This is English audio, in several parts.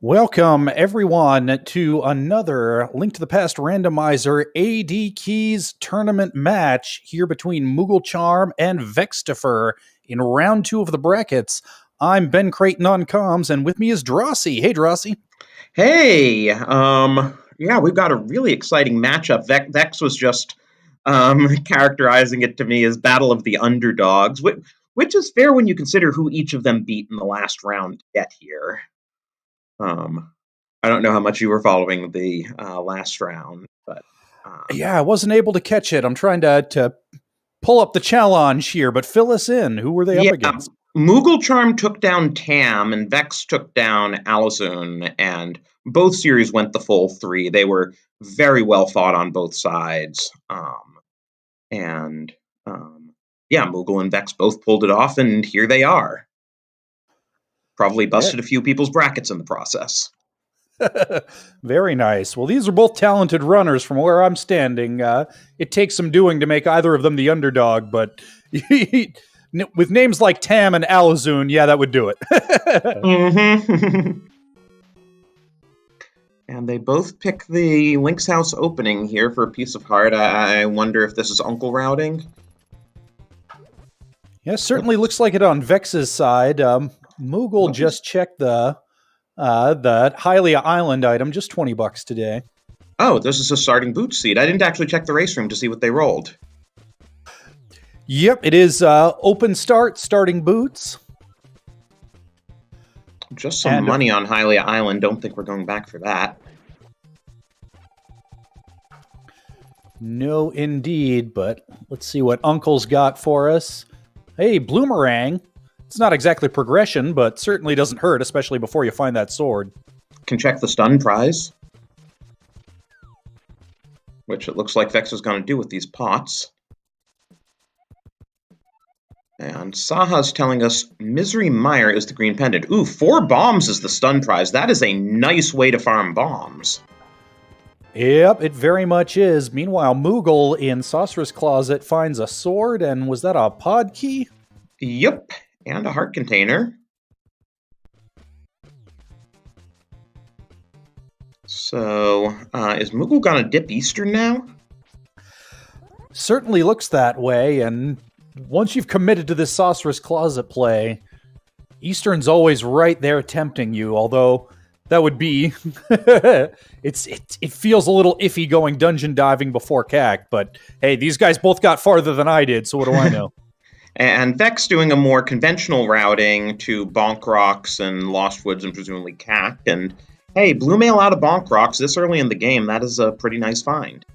Welcome, everyone, to another Link to the Past randomizer AD Keys tournament match here between mooglecharm and Vextopher in round 2 of the brackets. I'm Ben Creighton on comms, and with me is Drosy. Hey, Drosy. Hey, yeah, we've got a really exciting matchup. Vex was just characterizing it to me as Battle of the Underdogs, which is fair when you consider who each of them beat in the last round to get here. I don't know how much you were following the last round, but yeah, I wasn't able to catch it. I'm trying to pull up the challenge here, but fill us in. Who were they up against? mooglecharm took down Tam, and Vex took down Alazun, and both series went the full 3. They were very well fought on both sides. Yeah, Moogle and Vex both pulled it off, and here they are. Probably busted a few people's brackets in the process. Very nice. Well, these are both talented runners from where I'm standing. It takes some doing to make either of them the underdog, but with names like Tam and Alazun, yeah, that would do it. Mm-hmm. And they both pick the Link's House opening here for a piece of heart. I wonder if this is Uncle routing. Yeah, certainly looks like it on Vex's side. Moogle just checked the Hylia Island item, just $20 today. Oh, this is a starting boot seat. I didn't actually check the race room to see what they rolled. Yep, it is open start, starting boots. Just some money on Hylia Island. Don't think we're going back for that. No, indeed, but let's see what Uncle's got for us. Hey, Bloomerang. It's not exactly progression, but certainly doesn't hurt, especially before you find that sword. Can check the stun prize, which it looks like Vex is going to do with these pots. And Saha's telling us Misery Mire is the green pendant. Ooh, 4 bombs is the stun prize. That is a nice way to farm bombs. Yep, it very much is. Meanwhile, Moogle in Sorcerer's Closet finds a sword, and was that a pod key? Yep, and a heart container. So, is Moogle gonna dip Eastern now? Certainly looks that way, and once you've committed to this Sorcerer's Closet play, Eastern's always right there tempting you, although that would be... it feels a little iffy going dungeon diving before CAC, but hey, these guys both got farther than I did, so what do I know? And Vex doing a more conventional routing to Bonk Rocks and Lost Woods and presumably CAC, and hey, Blue Mail out of Bonk Rocks this early in the game, that is a pretty nice find.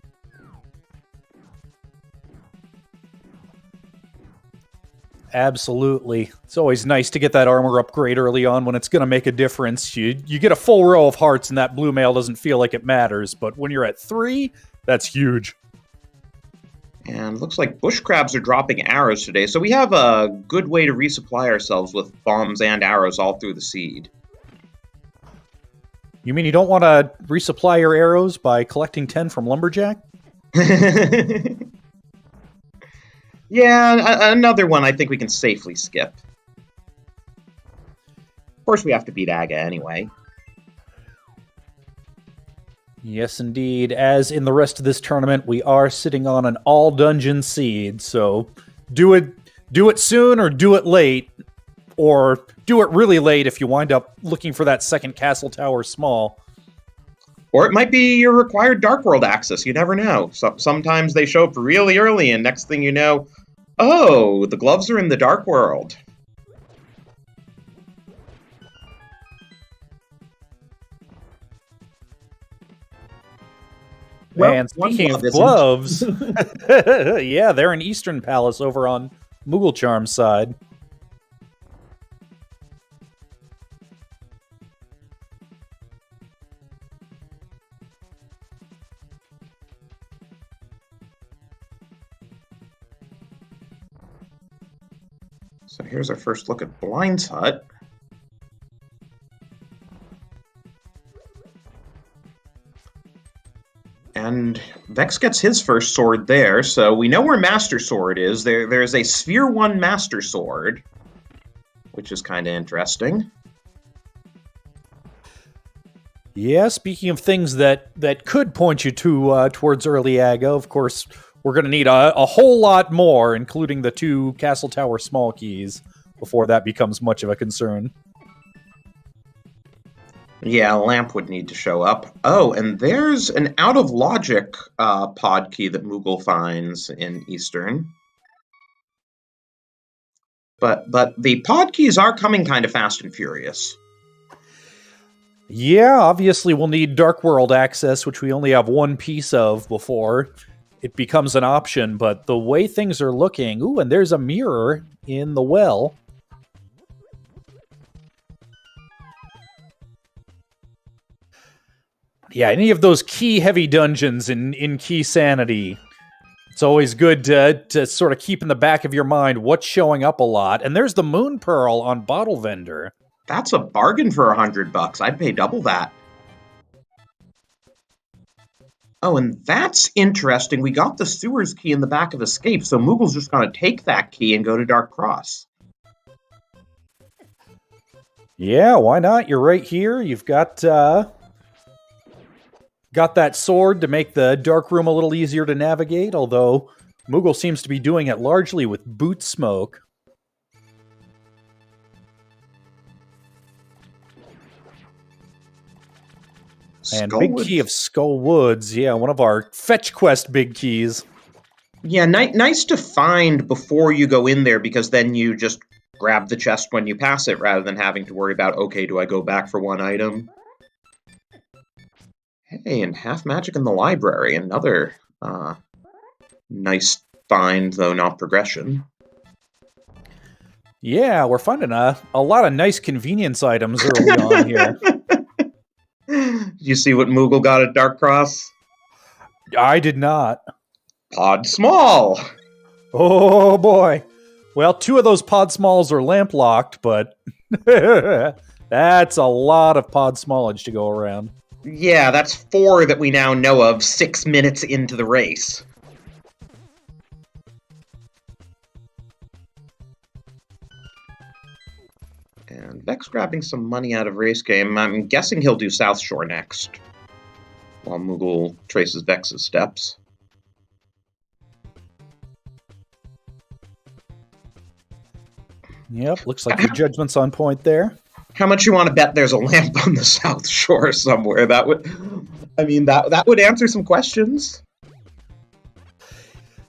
Absolutely. It's always nice to get that armor upgrade early on when it's going to make a difference. You get a full row of hearts and that blue mail doesn't feel like it matters, but when you're at 3, that's huge. And looks like bush crabs are dropping arrows today, so we have a good way to resupply ourselves with bombs and arrows all through the seed. You mean you don't want to resupply your arrows by collecting 10 from Lumberjack? Yeah, another one I think we can safely skip. Of course, we have to beat Aga anyway. Yes, indeed. As in the rest of this tournament, we are sitting on an all-dungeon seed, so do it soon or do it late, or do it really late if you wind up looking for that second castle tower small. Or it might be your required Dark World access. You never know. So sometimes they show up really early, and next thing you know, oh, the gloves are in the Dark World. Well, and speaking of gloves, yeah, they're in Eastern Palace over on mooglecharm's side. So here's our first look at Blind's Hut. And Vex gets his first sword there, so we know where Master Sword is. There's a Sphere 1 Master Sword, which is kind of interesting. Yeah, speaking of things that could point you to towards early Aga, of course, we're going to need a whole lot more, including the 2 Castle Tower small keys, before that becomes much of a concern. Yeah, a lamp would need to show up. Oh, and there's an out of logic pod key that Moogle finds in Eastern. But the pod keys are coming kind of fast and furious. Yeah, obviously we'll need Dark World access, which we only have 1 piece of before it becomes an option, but the way things are looking... Ooh, and there's a mirror in the well. Yeah, any of those key-heavy dungeons in Key Sanity, it's always good to sort of keep in the back of your mind what's showing up a lot. And there's the Moon Pearl on Bottle Vendor. That's a bargain for $100. I'd pay double that. Oh, and that's interesting. We got the sewers key in the back of Escape, so Moogle's just going to take that key and go to Dark Cross. Yeah, why not? You're right here. You've got that sword to make the dark room a little easier to navigate, although Moogle seems to be doing it largely with boot smoke. And big key of Skull Woods, yeah, one of our fetch quest big keys. Yeah, nice to find before you go in there, because then you just grab the chest when you pass it, rather than having to worry about, okay, do I go back for 1 item? Hey, and Half Magic in the Library, another nice find, though not progression. Yeah, we're finding a lot of nice convenience items early on here. Did you see what Moogle got at Dark Cross? I did not. Pod Small! Oh, boy. Well, 2 of those Pod Smalls are lamp locked, but that's a lot of Pod Smallage to go around. Yeah, that's 4 that we now know of 6 minutes into the race. And Vex grabbing some money out of race game. I'm guessing he'll do South Shore next, while Moogle traces Vex's steps. Yep, looks like your judgment's on point there. How much you want to bet there's a lamp on the South Shore somewhere? That would answer some questions.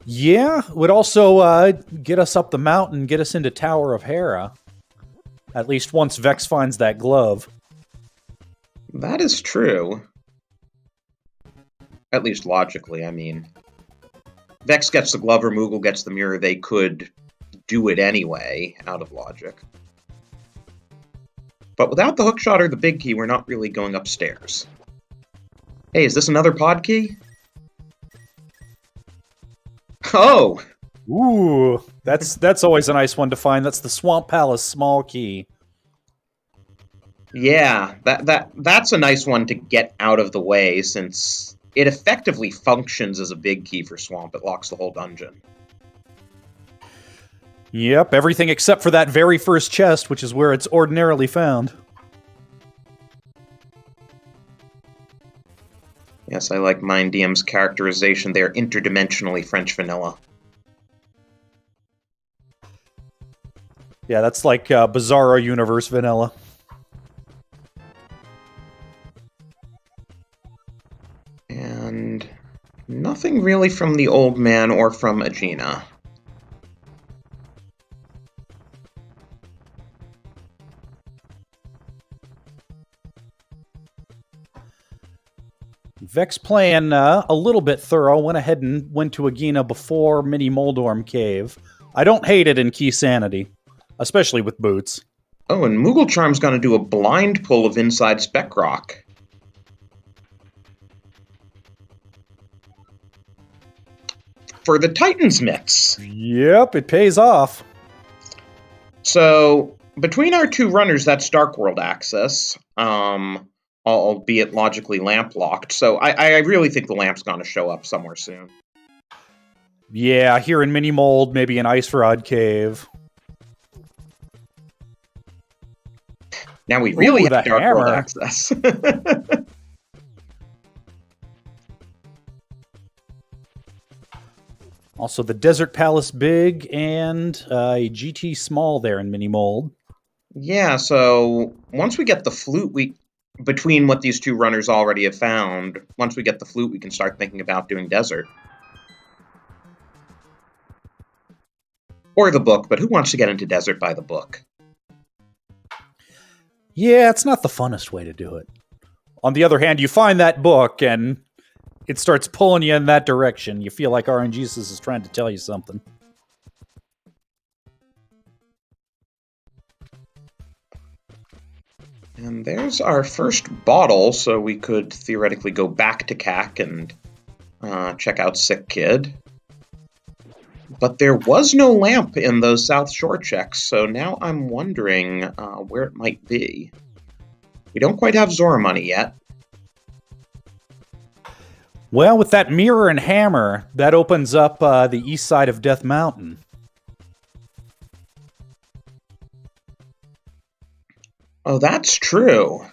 Yeah, would also get us up the mountain, get us into Tower of Hera. At least once Vex finds that glove. That is true. At least logically, I mean. Vex gets the glove or Moogle gets the mirror, they could do it anyway, out of logic. But without the hookshot or the big key, we're not really going upstairs. Hey, is this another pod key? Oh! Ooh, that's always a nice one to find. That's the Swamp Palace small key. Yeah, that's a nice one to get out of the way, since it effectively functions as a big key for Swamp. It locks the whole dungeon. Yep, everything except for that very first chest, which is where it's ordinarily found. Yes, I like Mind DM's characterization. They're interdimensionally French vanilla. Yeah, that's like Bizarro Universe vanilla. And nothing really from the old man or from Aegina. Vex playing a little bit thorough, went ahead and went to Aegina before Mini Moldorm Cave. I don't hate it in Key Sanity, especially with boots. Oh, and mooglecharm's going to do a blind pull of Inside Spec Rock. For the Titans mix. Yep, it pays off. So, between our 2 runners, that's Dark World access. Albeit logically lamp-locked, so I really think the lamp's going to show up somewhere soon. Yeah, here in Mini Mold, maybe an Ice Rod Cave. Now we really have Dark hammer. World access. Also, the Desert Palace Big and a GT Small there in Mini Mold. Yeah, so once we get the flute, between what these two runners already have found, once we get the flute, we can start thinking about doing desert. Or the book, but who wants to get into desert by the book? Yeah, it's not the funnest way to do it. On the other hand, you find that book and it starts pulling you in that direction. You feel like RNGesus is trying to tell you something. And there's our first bottle, so we could theoretically go back to CAC and check out Sick Kid. But there was no lamp in those South Shore checks, so now I'm wondering where it might be. We don't quite have Zora money yet. Well, with that mirror and hammer, that opens up the east side of Death Mountain. Oh, that's true.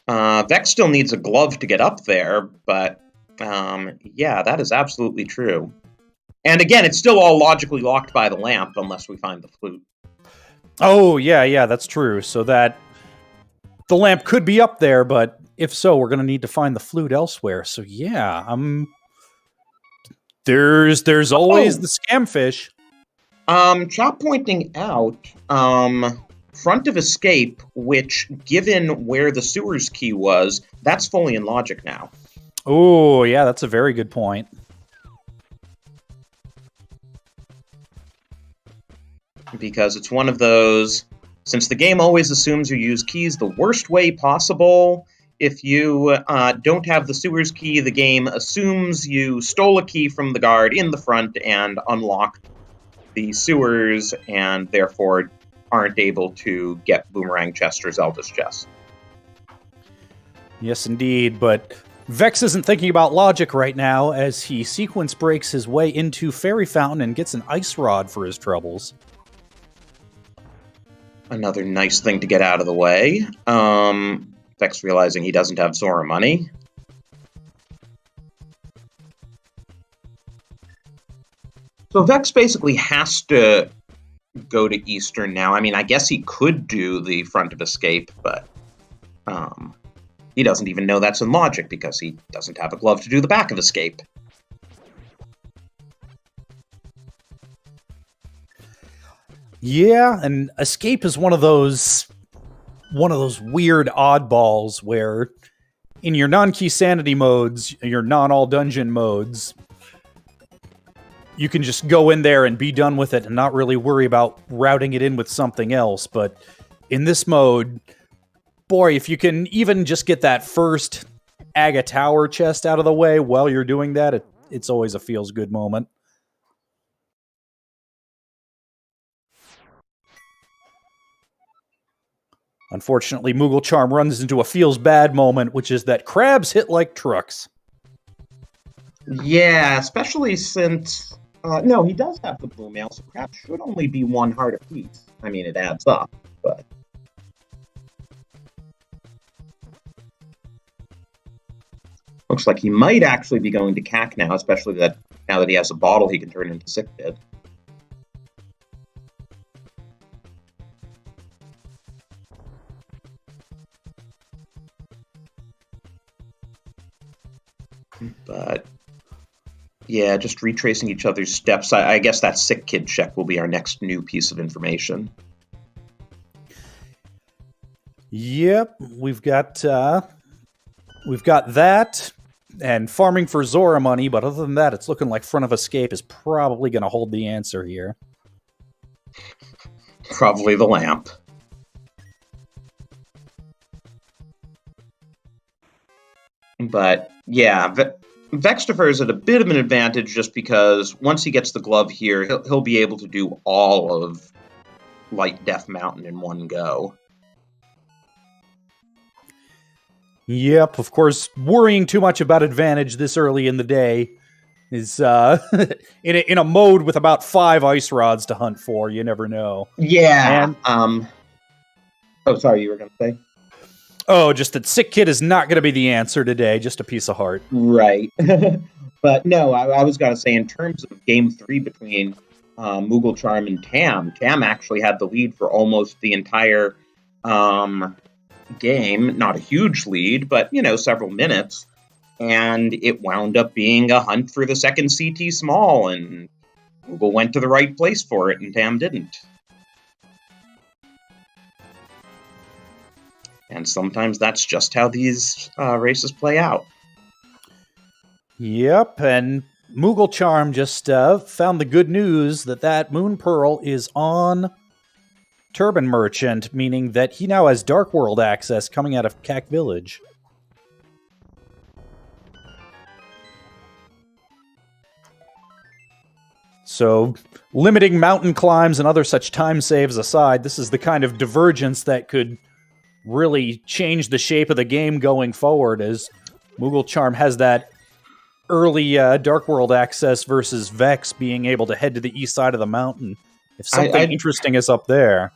Vex still needs a glove to get up there, but yeah, that is absolutely true. And again, it's still all logically locked by the lamp unless we find the flute. Oh, yeah, that's true. So that the lamp could be up there, but if so, we're going to need to find the flute elsewhere. So yeah, there's always the scamfish. Chop pointing out, front of escape, which, given where the sewers key was, that's fully in logic now. Oh, yeah, that's a very good point. Because it's one of those, since the game always assumes you use keys the worst way possible, if you don't have the sewers key, the game assumes you stole a key from the guard in the front and unlocked the sewers, and therefore aren't able to get Boomerang Chest or Zelda's Chest. Yes, indeed, but Vex isn't thinking about logic right now as he sequence breaks his way into Fairy Fountain and gets an ice rod for his troubles. Another nice thing to get out of the way. Vex realizing he doesn't have Zora money. So Vex basically has to go to Eastern now. I mean, I guess he could do the front of escape, but he doesn't even know that's in logic because he doesn't have a glove to do the back of escape. Yeah, and escape is one of those weird oddballs where in your non-key sanity modes, your non-all dungeon modes, you can just go in there and be done with it and not really worry about routing it in with something else. But in this mode, boy, if you can even just get that first Aga Tower chest out of the way while you're doing that, it's always a feels-good moment. Unfortunately, mooglecharm runs into a feels-bad moment, which is that crabs hit like trucks. Yeah, especially since... no, he does have the blue mail, so crabs should only be 1 heart apiece. I mean, it adds up, but... Looks like he might actually be going to CAC now, especially now that he has a bottle he can turn into Sick Kid. But, yeah, just retracing each other's steps. I guess that Sick Kid check will be our next new piece of information. Yep, we've got that, and farming for Zora money, but other than that, it's looking like Front of Escape is probably going to hold the answer here. Probably the lamp. But, yeah, Vextopher is at a bit of an advantage just because once he gets the glove here, he'll be able to do all of Light Death Mountain in one go. Yep, of course, worrying too much about advantage this early in the day is in a mode with about 5 ice rods to hunt for. You never know. Yeah. Oh, sorry, you were going to say? Oh, just that Sick Kid is not going to be the answer today. Just a piece of heart. Right. But no, I was going to say in terms of game 3 between mooglecharm and Tam actually had the lead for almost the entire game. Not a huge lead, but, several minutes. And it wound up being a hunt for the second CT small, and Moogle went to the right place for it, and Tam didn't. And sometimes that's just how these races play out. Yep, and mooglecharm just found the good news that Moon Pearl is on Turban Merchant, meaning that he now has Dark World access coming out of Cack Village. So, limiting mountain climbs and other such time saves aside, this is the kind of divergence that could really change the shape of the game going forward, as mooglecharm has that early Dark World access versus Vex being able to head to the east side of the mountain. If something interesting is up there.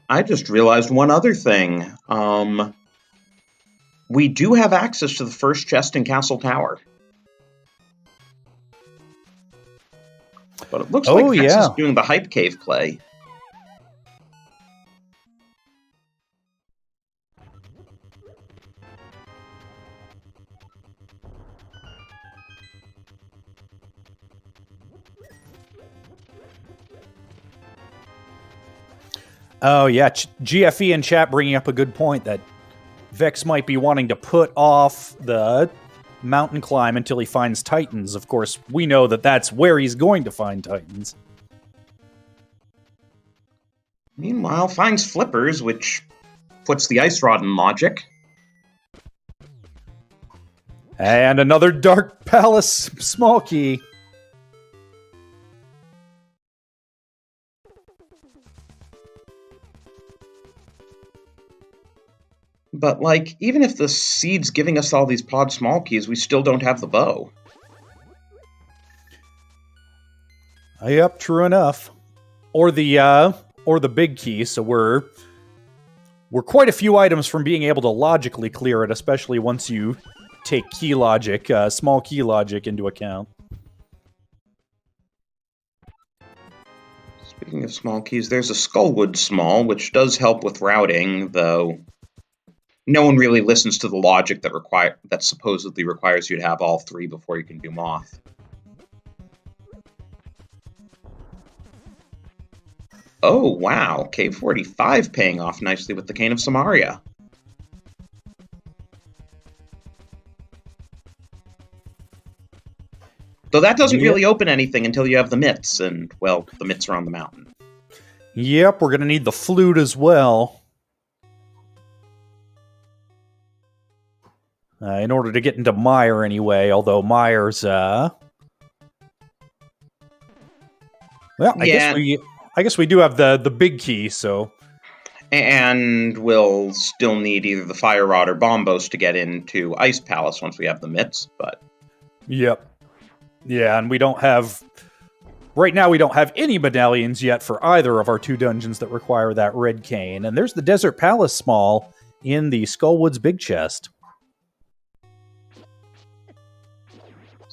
I just realized one other thing. We do have access to the first chest in Castle Tower. But it looks like Vex is doing the Hype Cave play. Oh, yeah. GFE in chat bringing up a good point that Vex might be wanting to put off the mountain climb until he finds Titans. Of course, we know that that's where he's going to find Titans. Meanwhile, finds Flippers, which puts the Ice Rod in logic. And another Dark Palace small key. But, even if the seed's giving us all these pod small keys, we still don't have the bow. Yep, true enough. Or the big key, so we're quite a few items from being able to logically clear it, especially once you take key logic, small key logic into account. Speaking of small keys, there's a Skullwood small, which does help with routing, though no one really listens to the logic that supposedly requires you to have all 3 before you can do Moth. Oh, wow. K45 paying off nicely with the Cane of Samaria. Though that doesn't really open anything until you have the mitts, and, well, the mitts are on the mountain. Yep, we're going to need the flute as well. In order to get into Mire anyway, although Mire's, well, I guess we do have the big key, so. And we'll still need either the Fire Rod or Bombos to get into Ice Palace once we have the mitts, but. Yep. Yeah, and we don't have. Right now, we don't have any medallions yet for either of our 2 dungeons that require that red cane. And there's the Desert Palace small in the Skullwoods big chest.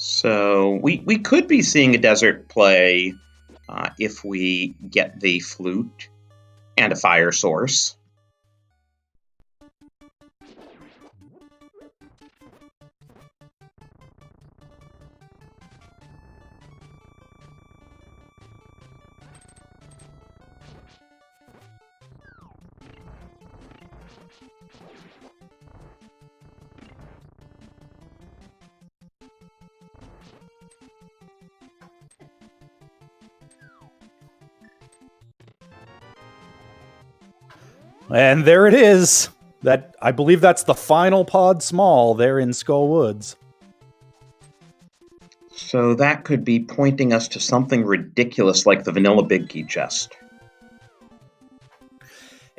So we could be seeing a desert play if we get the flute and a fire source. And there it is. I believe that's the final pod small there in Skull Woods. So that could be pointing us to something ridiculous like the vanilla big key chest.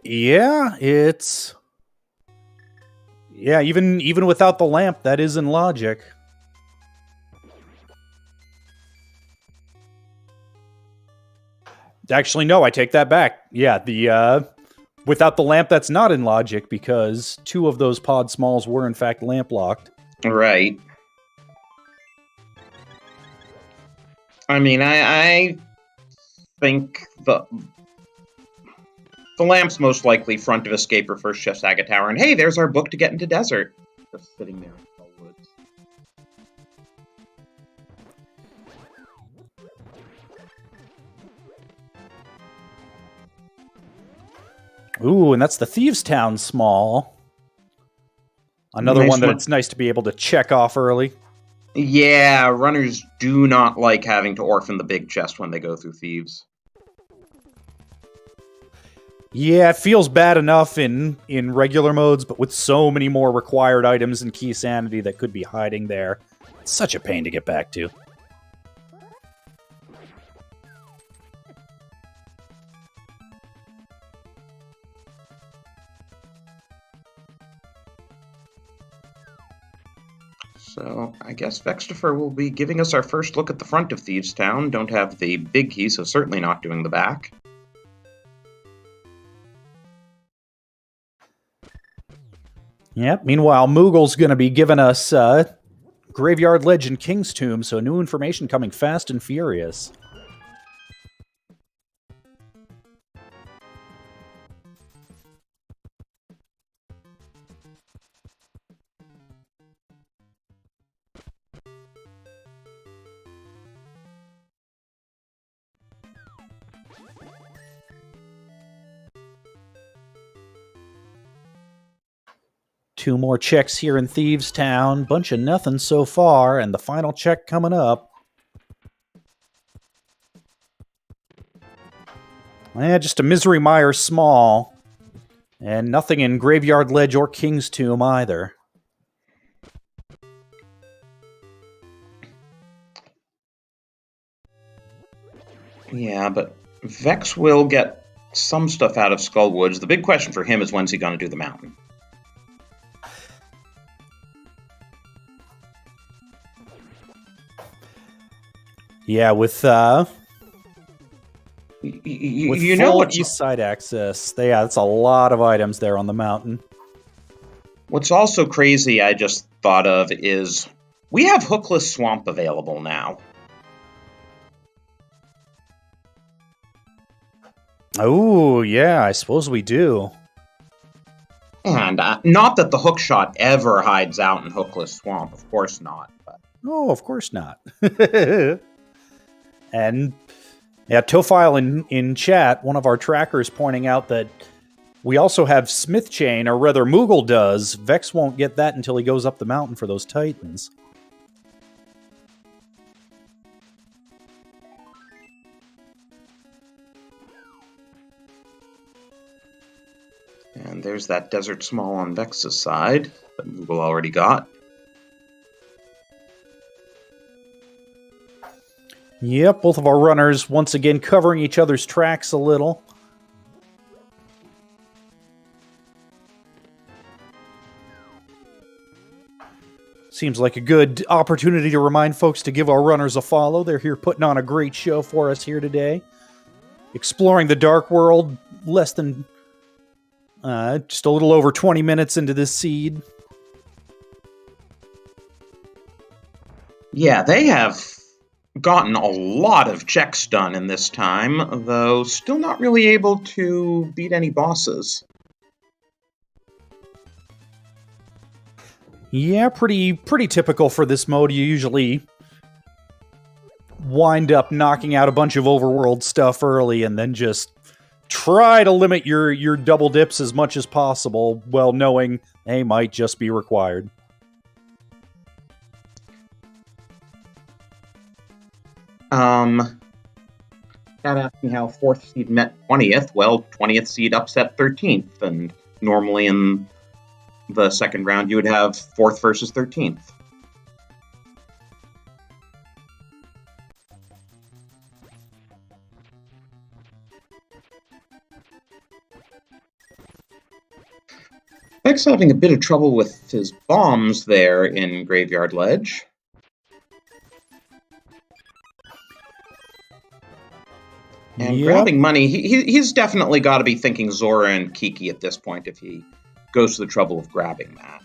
Yeah, it's. Yeah, even without the lamp, that is in logic. Actually, no, I take that back. Yeah, without the lamp, that's not in logic, because 2 of those pod smalls were in fact lamp locked. Right. I mean, I think the lamp's most likely front of escape or first Chef Saga Tower, and hey, there's our book to get into desert. Just sitting there in the woods. Ooh, and that's the Thieves' Town Small. Another Nice one that one. it's nice to be able to check off early. Yeah, runners do not like having to orphan the big chest when they go through Thieves. Yeah, it feels bad enough in regular modes, but with so many more required items and key sanity that could be hiding there, it's such a pain to get back to. So, I guess Vextopher will be giving us our first look at the front of Thieves' Town. Don't have the big key, so certainly not doing the back. Yep, meanwhile, Moogle's going to be giving us Graveyard Legend King's Tomb, so new information coming fast and furious. Two more checks here in Thieves' Town. Bunch of nothing so far, and the final check coming up. Just a Misery Mire Small. And nothing in Graveyard Ledge or King's Tomb either. Yeah, but Vex will get some stuff out of Skullwoods. The big question for him is when's he going to do the mountain? Yeah, with you know what's east side access, that's a lot of items there on the mountain. What's also crazy I just thought of is we have Hookless Swamp available now. Oh, yeah, I suppose we do. And not that the hookshot ever hides out in Hookless Swamp, of course not. But. No, of course not. And yeah, Tofile in chat, one of our trackers pointing out that we also have Smith Chain, or rather Moogle does. Vex won't get that until he goes up the mountain for those Titans. And there's that Desert Small on Vex's side that Moogle already got. Yep, both of our runners once again covering each other's tracks a little. Seems like a good opportunity to remind folks to give our runners a follow. They're here putting on a great show for us here today. Exploring the Dark World, less than just a little over 20 minutes into this seed. Yeah, they have gotten a lot of checks done in this time, though still not really able to beat any bosses. Yeah, pretty typical for this mode. You usually wind up knocking out a bunch of overworld stuff early and then just try to limit your double dips as much as possible, well knowing they might just be required. Not asking how 4th seed met 20th. Well, 20th seed upset 13th, and normally in the second round you would have 4th versus 13th. Vex having a bit of trouble with his bombs there in Graveyard Ledge. And grabbing money, he's definitely got to be thinking Zora and Kiki at this point if he goes to the trouble of grabbing that.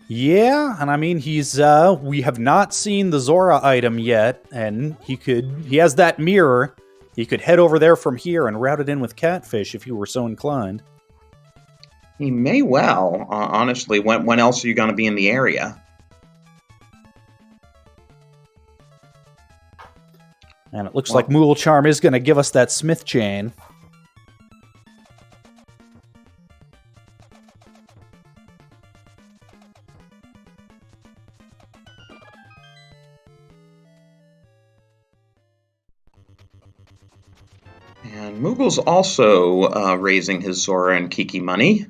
Yeah, and I mean, we have not seen the Zora item yet, and he has that mirror. He could head over there from here and route it in with Catfish if he were so inclined. He may well. Honestly, when else are you going to be in the area? And it looks like mooglecharm is going to give us that Smith chain. And Moogle's also raising his Zora and Kiki money.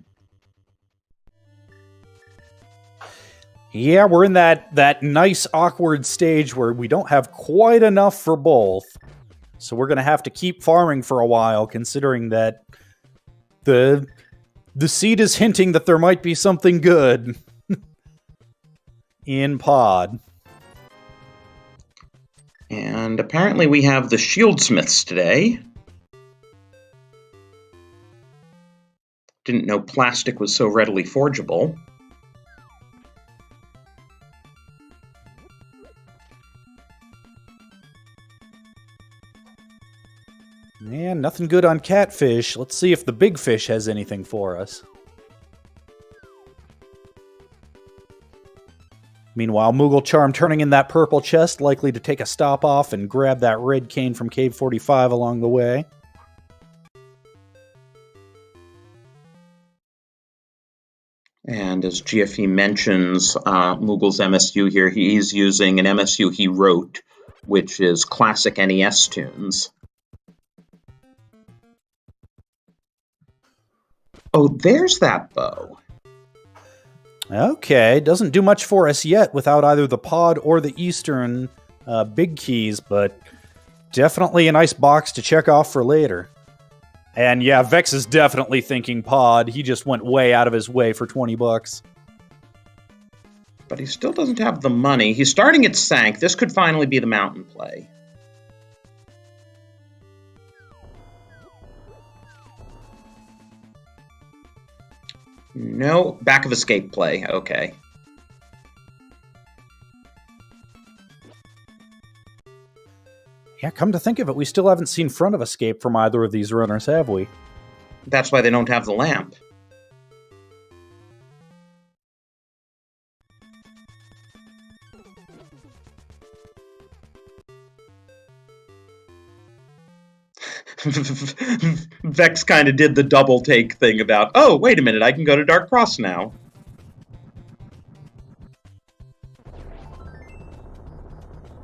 Yeah, we're in that nice awkward stage where we don't have quite enough for both. So we're going to have to keep farming for a while, considering that the seed is hinting that there might be something good in Pod. And apparently we have the Shieldsmiths today. Didn't know plastic was so readily forgeable. Man, nothing good on Catfish. Let's see if the big fish has anything for us. Meanwhile, mooglecharm turning in that purple chest, likely to take a stop off and grab that red cane from Cave 45 along the way. And as GFE mentions, Moogle's MSU here, he's using an MSU he wrote, which is classic NES tunes. Oh, there's that bow. Okay, doesn't do much for us yet without either the Pod or the Eastern big keys, but definitely a nice box to check off for later. And yeah, Vex is definitely thinking Pod. He just went way out of his way for 20 bucks. But he still doesn't have the money. He's starting at Sank. This could finally be the mountain play. No, back of escape play. Okay. Yeah, come to think of it, we still haven't seen front of escape from either of these runners, have we? That's why they don't have the lamp. Vex kind of did the double take thing about, oh, wait a minute, I can go to Dark Cross now.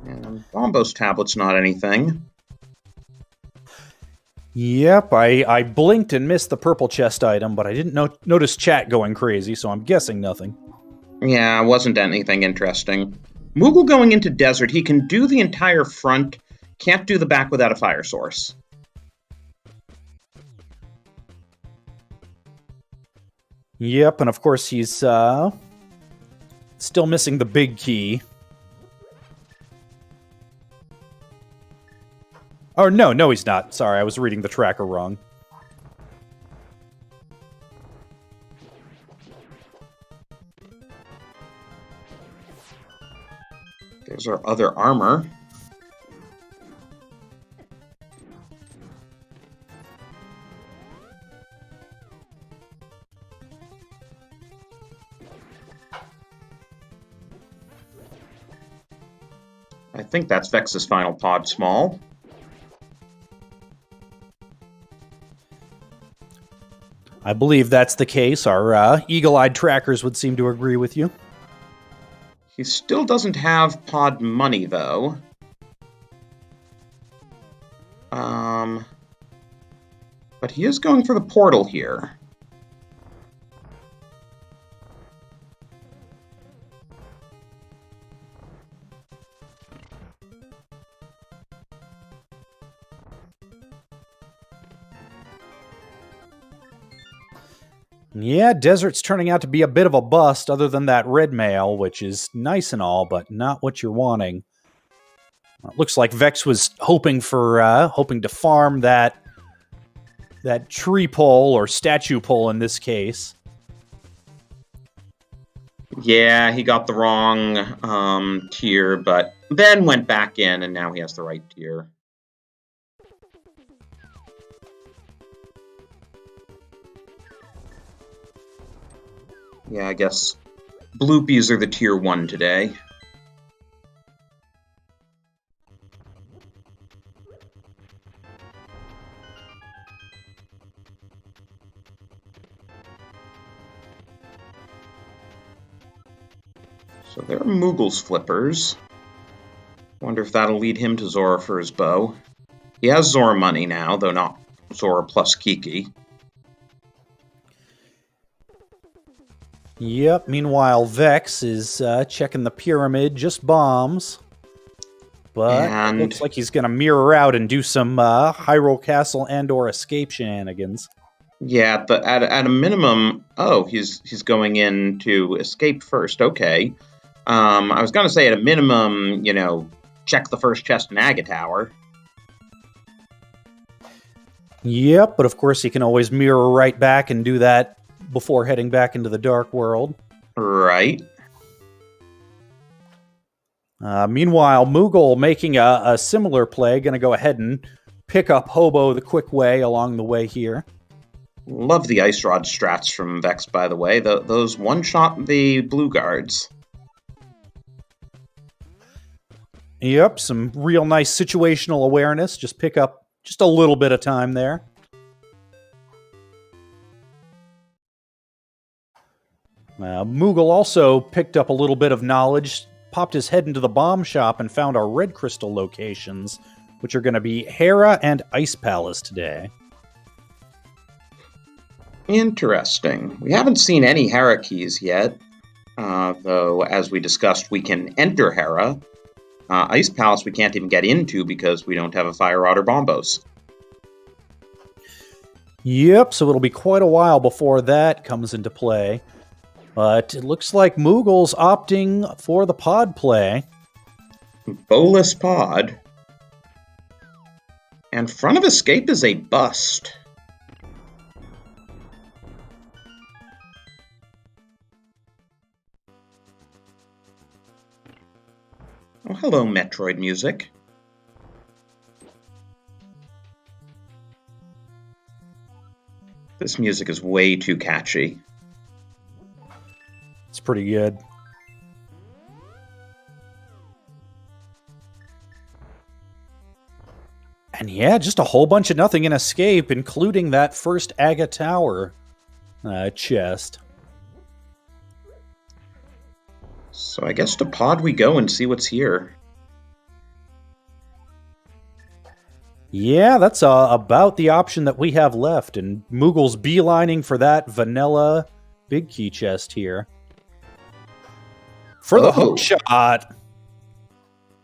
And Bombos tablet's not anything. Yep, I blinked and missed the purple chest item, but I didn't notice chat going crazy, so I'm guessing nothing. Yeah, wasn't anything interesting. Moogle going into Desert, he can do the entire front, can't do the back without a fire source. Yep, and of course he's still missing the big key. Oh, no, he's not. Sorry, I was reading the tracker wrong. There's our other armor. I think that's Vex's final pod small. I believe that's the case. Our eagle-eyed trackers would seem to agree with you. He still doesn't have pod money, though. But he is going for the portal here. Yeah, Desert's turning out to be a bit of a bust, other than that red mail, which is nice and all, but not what you're wanting. It looks like Vex was hoping to farm that tree pole, or statue pole in this case. Yeah, he got the wrong tier, but then went back in, and now he has the right tier. Yeah, I guess Bloopies are the tier 1 today. So there are Moogle's flippers. Wonder if that'll lead him to Zora for his bow. He has Zora money now, though not Zora plus Kiki. Yep, meanwhile, Vex is checking the pyramid, just bombs. But it looks like he's going to mirror out and do some Hyrule Castle and or escape shenanigans. Yeah, but at a minimum... Oh, he's going in to escape first. Okay. I was going to say at a minimum, you know, check the first chest in Aga Tower. Yep, but of course he can always mirror right back and do that before heading back into the Dark World. Right. Meanwhile, Moogle making a similar play, going to go ahead and pick up Hobo the quick way along the way here. Love the Ice Rod strats from Vex, by the way. Those one-shot the blue guards. Yep, some real nice situational awareness. Just pick up just a little bit of time there. Moogle also picked up a little bit of knowledge, popped his head into the bomb shop and found our red crystal locations, which are going to be Hera and Ice Palace today. Interesting. We haven't seen any Hera keys yet, though, as we discussed, we can enter Hera. Ice Palace we can't even get into because we don't have a Fire Rod or Bombos. Yep, so it'll be quite a while before that comes into play. But it looks like Moogle's opting for the pod play. Bolus pod. And Front of Escape is a bust. Oh, hello, Metroid music. This music is way too catchy. It's pretty good. And yeah, just a whole bunch of nothing in Escape, including that first Aga Tower chest. So I guess to pod we go and see what's here. Yeah, that's about the option that we have left, and Moogle's beelining for that vanilla big key chest here. For the hook shot.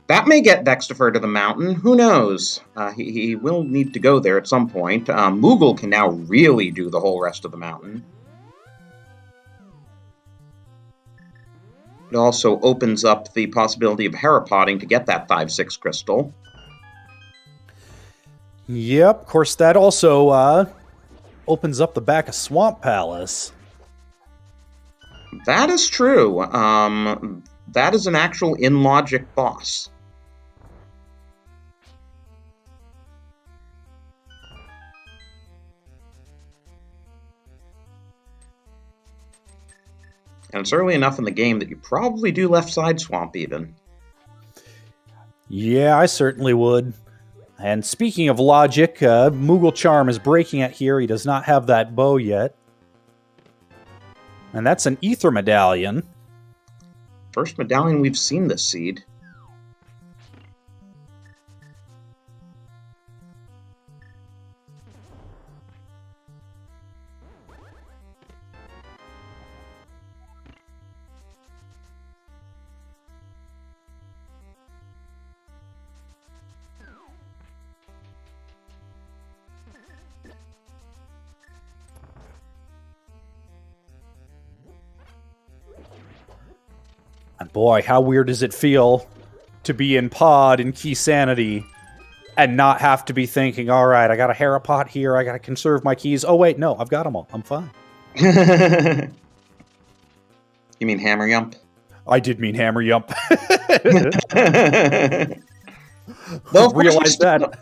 That may get Vextopher to the mountain. Who knows? He will need to go there at some point. Moogle can now really do the whole rest of the mountain. It also opens up the possibility of Hera-podding to get that 5-6 crystal. Yep, of course that also opens up the back of Swamp Palace. That is true. That is an actual in-logic boss. And it's early enough in the game that you probably do left side swamp even. Yeah, I certainly would. And speaking of logic, mooglecharm is breaking it here. He does not have that bow yet. And that's an ether medallion. First medallion we've seen this seed. And boy, how weird does it feel to be in pod in Key Sanity and not have to be thinking, all right, I got a Herapot here, I got to conserve my keys. Oh, wait, no, I've got them all. I'm fine. You mean Hammer Yump? I did mean Hammer Yump. Well, of course, Realize that.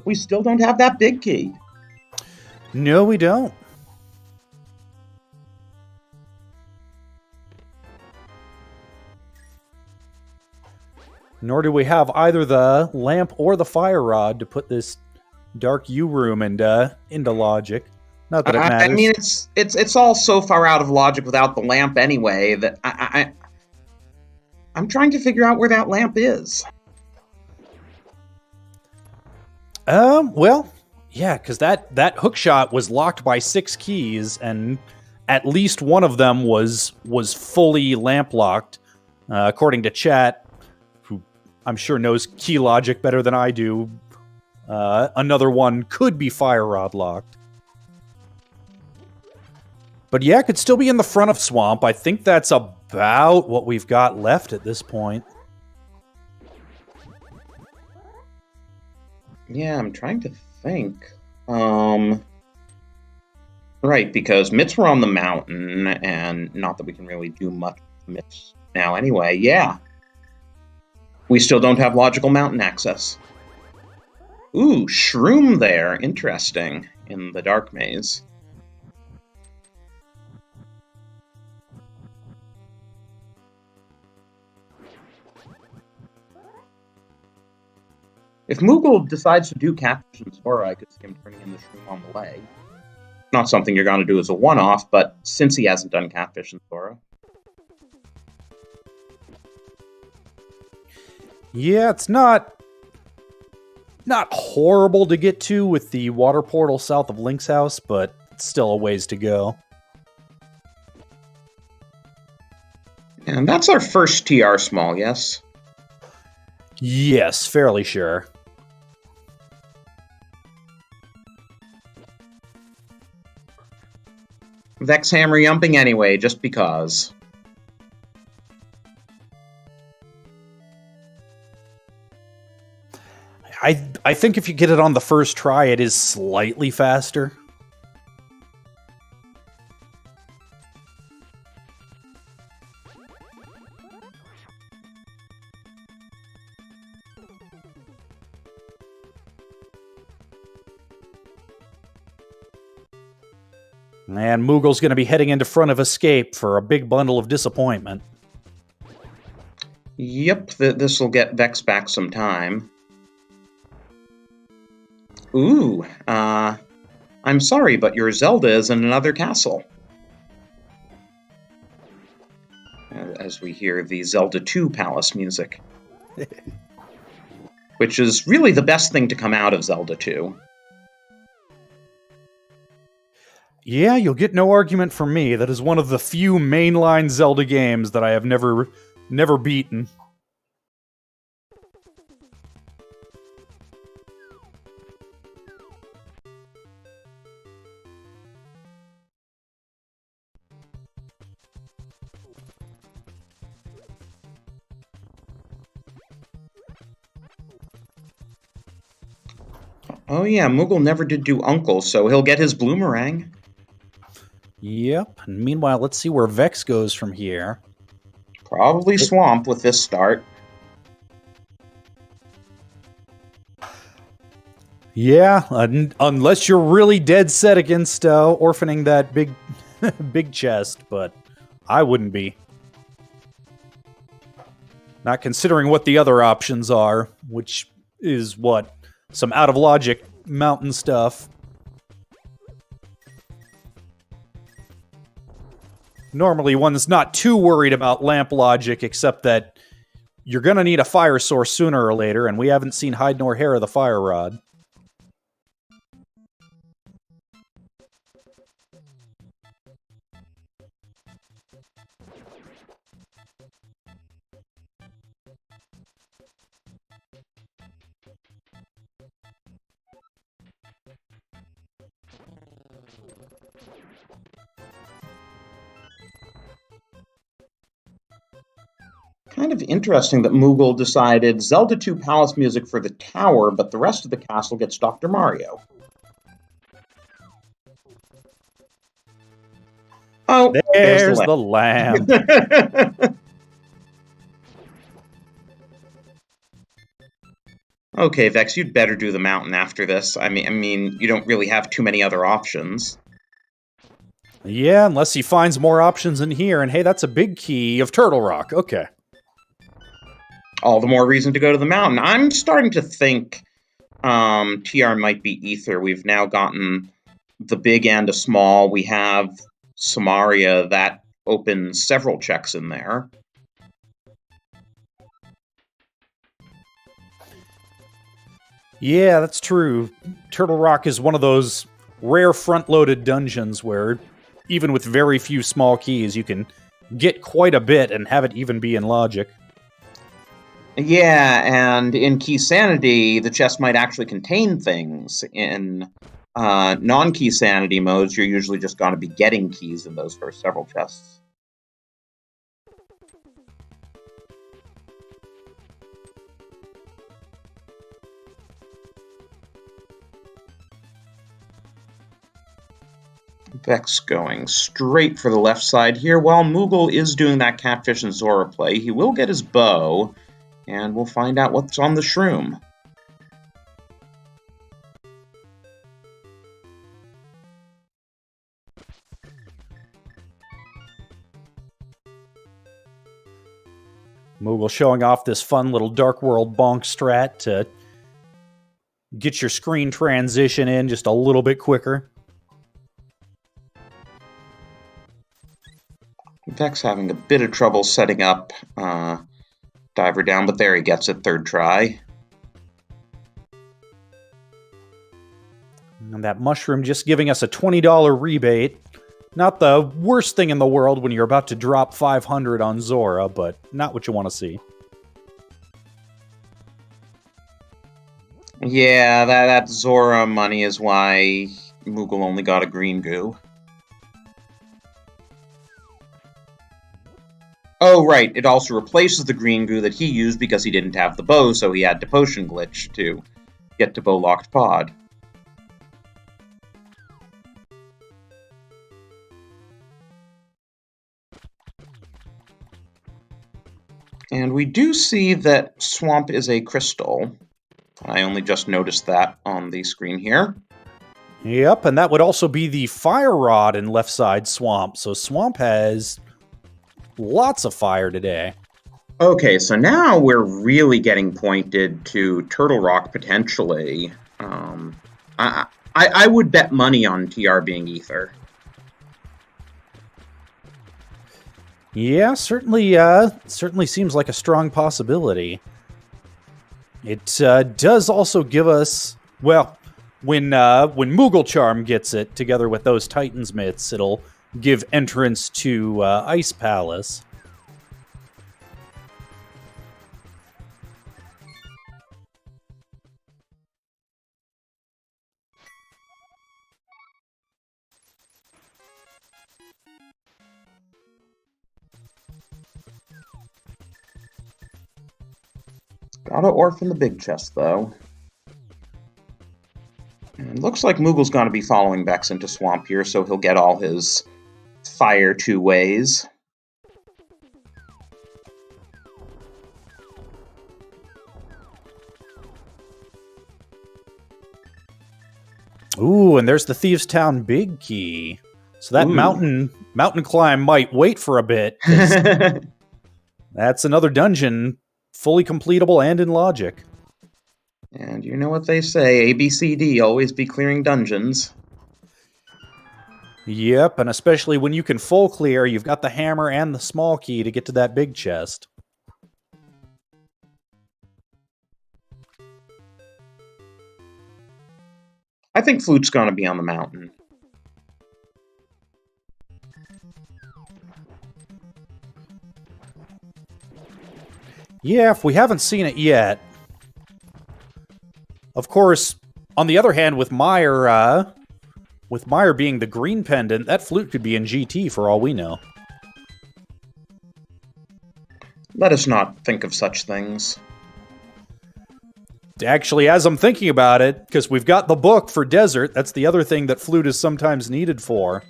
we still don't have that big key. No, we don't. Nor do we have either the lamp or the fire rod to put this dark U room into logic. Not that it matters. I mean, it's all so far out of logic without the lamp anyway that I'm trying to figure out where that lamp is. Well, yeah, because that hook shot was locked by 6 keys, and at least one of them was fully lamp locked, according to chat, who I'm sure knows key logic better than I do. Another one could be fire rod locked. But yeah, it could still be in the front of Swamp. I think that's about what we've got left at this point. Yeah, I'm trying to think. Right, because Mitts were on the mountain, and not that we can really do much with Mitts now anyway. Yeah. We still don't have logical mountain access. Ooh, Shroom there. Interesting. In the Dark Maze. If Moogle decides to do Catfish and Sora, I could see him turning in the Shroom on the way. Not something you're going to do as a one-off, but since he hasn't done Catfish and Sora. Yeah, it's not horrible to get to with the water portal south of Link's house, but it's still a ways to go. And that's our first TR small, yes? Yes, fairly sure. Vex Hammer Yumping anyway, just because. I think if you get it on the first try, it is slightly faster. And Moogle's going to be heading into front of Escape for a big bundle of disappointment. Yep, this will get Vex back some time. Ooh, I'm sorry, but your Zelda is in another castle. As we hear the Zelda 2 Palace music. Which is really the best thing to come out of Zelda 2. Yeah, you'll get no argument from me. That is one of the few mainline Zelda games that I have never beaten. Oh yeah, Moogle never did do Uncle, so he'll get his Bloomerang. Yep. And meanwhile, let's see where Vex goes from here. Probably Swamp with this start. Yeah, unless you're really dead set against orphaning that big, big chest, but I wouldn't be. Not considering what the other options are, which is what? Some out-of-logic mountain stuff. Normally, one's not too worried about lamp logic, except that you're going to need a fire source sooner or later, and we haven't seen hide nor hair of the fire rod. Kind of interesting that Moogle decided Zelda 2 Palace music for the tower, but the rest of the castle gets Dr. Mario. Oh, There's the lamp. Okay, Vex, you'd better do the mountain after this. I mean, you don't really have too many other options. Yeah, unless he finds more options in here. And hey, that's a big key of Turtle Rock. Okay. All the more reason to go to the mountain. I'm starting to think TR might be Ether. We've now gotten the big and a small. We have Samaria. That opens several checks in there. Yeah, that's true. Turtle Rock is one of those rare front-loaded dungeons where, even with very few small keys, you can get quite a bit and have it even be in logic. Yeah, and in Key Sanity, the chest might actually contain things. In non-Key Sanity modes, you're usually just going to be getting keys in those first several chests. Vex going straight for the left side here. While Moogle is doing that Catfish and Zora play, he will get his bow, and we'll find out what's on the shroom. Moogle showing off this fun little Dark World bonk strat to get your screen transition in just a little bit quicker. Vex having a bit of trouble setting up Diver down, but there he gets it, third try. And that mushroom just giving us a $20 rebate. Not the worst thing in the world when you're about to drop 500 on Zora, but not what you want to see. Yeah, that Zora money is why Moogle only got a green goo. Oh, right, it also replaces the green goo that he used because he didn't have the bow, so he had to potion glitch to get to bow-locked pod. And we do see that Swamp is a crystal. I only just noticed that on the screen here. Yep, and that would also be the fire rod in left side Swamp. So Swamp has lots of fire today. Okay, so now we're really getting pointed to Turtle Rock potentially. I would bet money on TR being Ether. Yeah, certainly seems like a strong possibility. It does also give us, well, when mooglecharm gets it together with those Titans myths, it'll give entrance to Ice Palace. Gotta orphan the big chest, though. And looks like Moogle's gonna be following Vex into Swamp here, so he'll get all his fire two ways. Ooh, and there's the Thieves' Town big key. So that mountain climb might wait for a bit. That's another dungeon, fully completable and in logic. And you know what they say, A, B, C, D, always be clearing dungeons. Yep, and especially when you can full clear, you've got the hammer and the small key to get to that big chest. I think Flute's gonna be on the mountain. Yeah, if we haven't seen it yet. Of course, on the other hand, with Meyer being the green pendant, that flute could be in GT for all we know. Let us not think of such things. Actually, as I'm thinking about it, because we've got the book for Desert, that's the other thing that flute is sometimes needed for.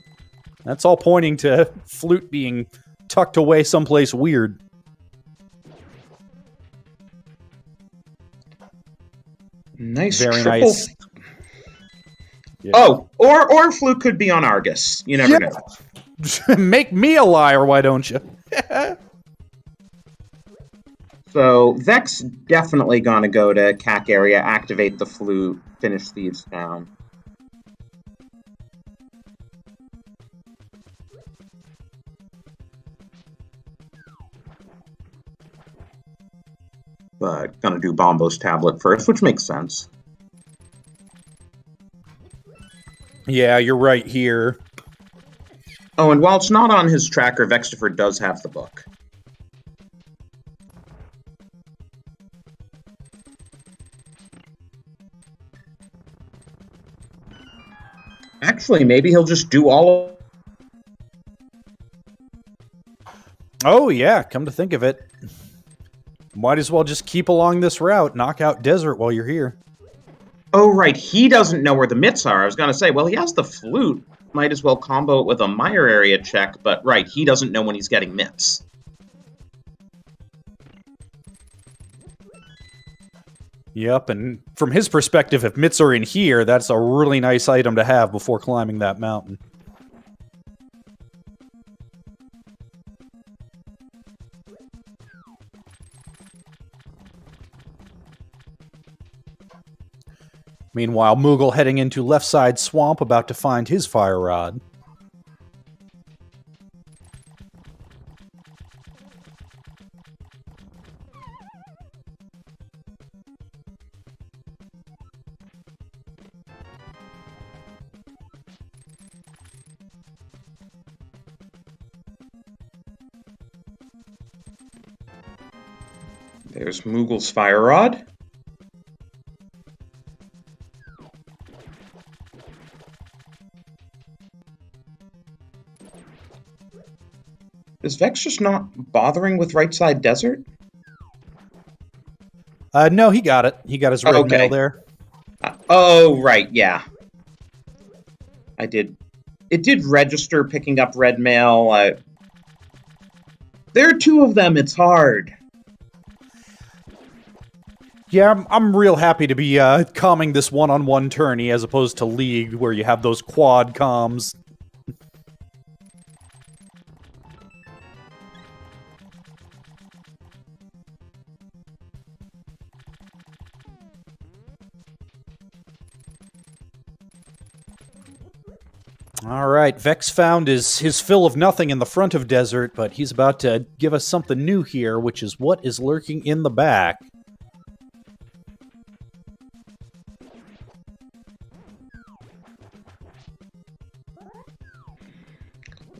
That's all pointing to Flute being tucked away someplace weird. Nice Very triple. nice. Yeah. Oh, or Flute could be on Argus. You never know. Make me a liar, why don't you? So Vex definitely gonna go to CAC area, activate the Flute, finish Thieves down. But gonna do Bombo's tablet first, which makes sense. Yeah, you're right here. Oh, and while it's not on his tracker, Vextopher does have the book. Actually, maybe he'll just do all. Oh, yeah, come to think of it. Might as well just keep along this route, knock out Desert while you're here. Oh, right, he doesn't know where the mitts are. I was gonna say, well, he has the Flute. Might as well combo it with a Mire area check, but right, he doesn't know when he's getting mitts. Yep, and from his perspective, if mitts are in here, that's a really nice item to have before climbing that mountain. Meanwhile, Moogle heading into left side swamp, about to find his fire rod. There's Moogle's Fire Rod. Is Vex just not bothering with right side desert? No, he got it. He got his red mail there. Oh, right, yeah. I did. It did register picking up red mail. There are two of them. It's hard. Yeah, I'm real happy to be calming this one-on-one tourney as opposed to League, where you have those quad comms. Alright, Vex found his fill of nothing in the front of Desert, but he's about to give us something new here, which is what is lurking in the back.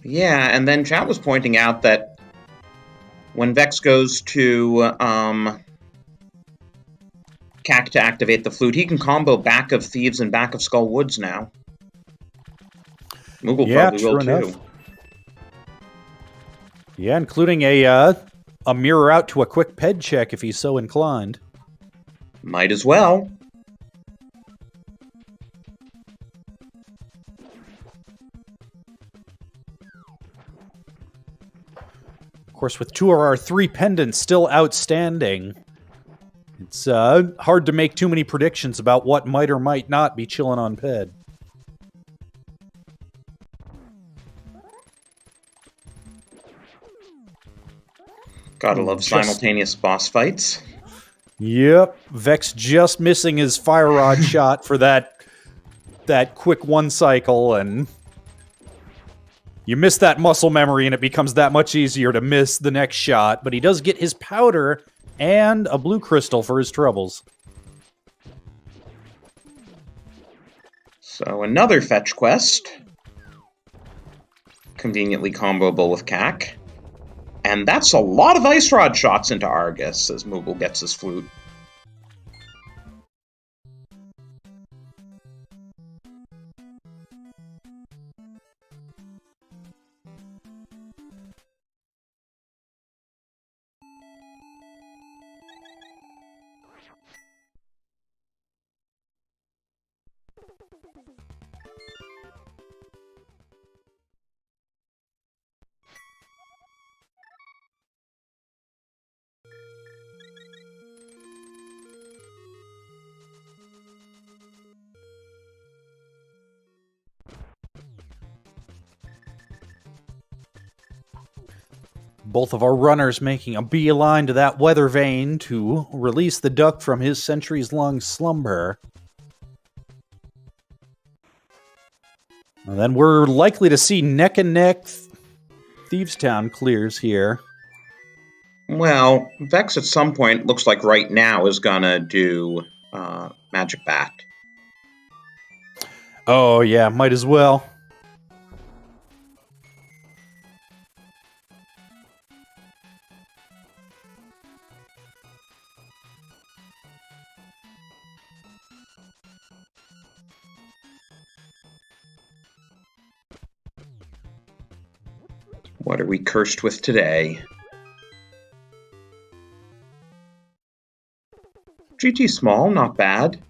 Yeah, and then chat was pointing out that when Vex goes to CAC to activate the Flute, he can combo back of Thieves and back of Skull Woods now. Moogle probably will too. Yeah, including a mirror out to a quick ped check if he's so inclined. Might as well. Of course, with two of our three pendants still outstanding, it's hard to make too many predictions about what might or might not be chilling on ped. Gotta love simultaneous boss fights. Yep, Vex just missing his fire rod shot for that quick one cycle, and you miss that muscle memory and it becomes that much easier to miss the next shot, but he does get his powder and a blue crystal for his troubles. So another fetch quest. Conveniently comboable with CAC. And that's a lot of Ice Rod shots into Argus as Moogle gets his Flute. Both of our runners making a beeline to that weather vane to release the duck from his centuries-long slumber. And then we're likely to see neck-and-neck Thievestown clears here. Well, Vex at some point, looks like right now, is gonna do Magic Bat. Oh, yeah, might as well. What are we cursed with today? GT small, not bad.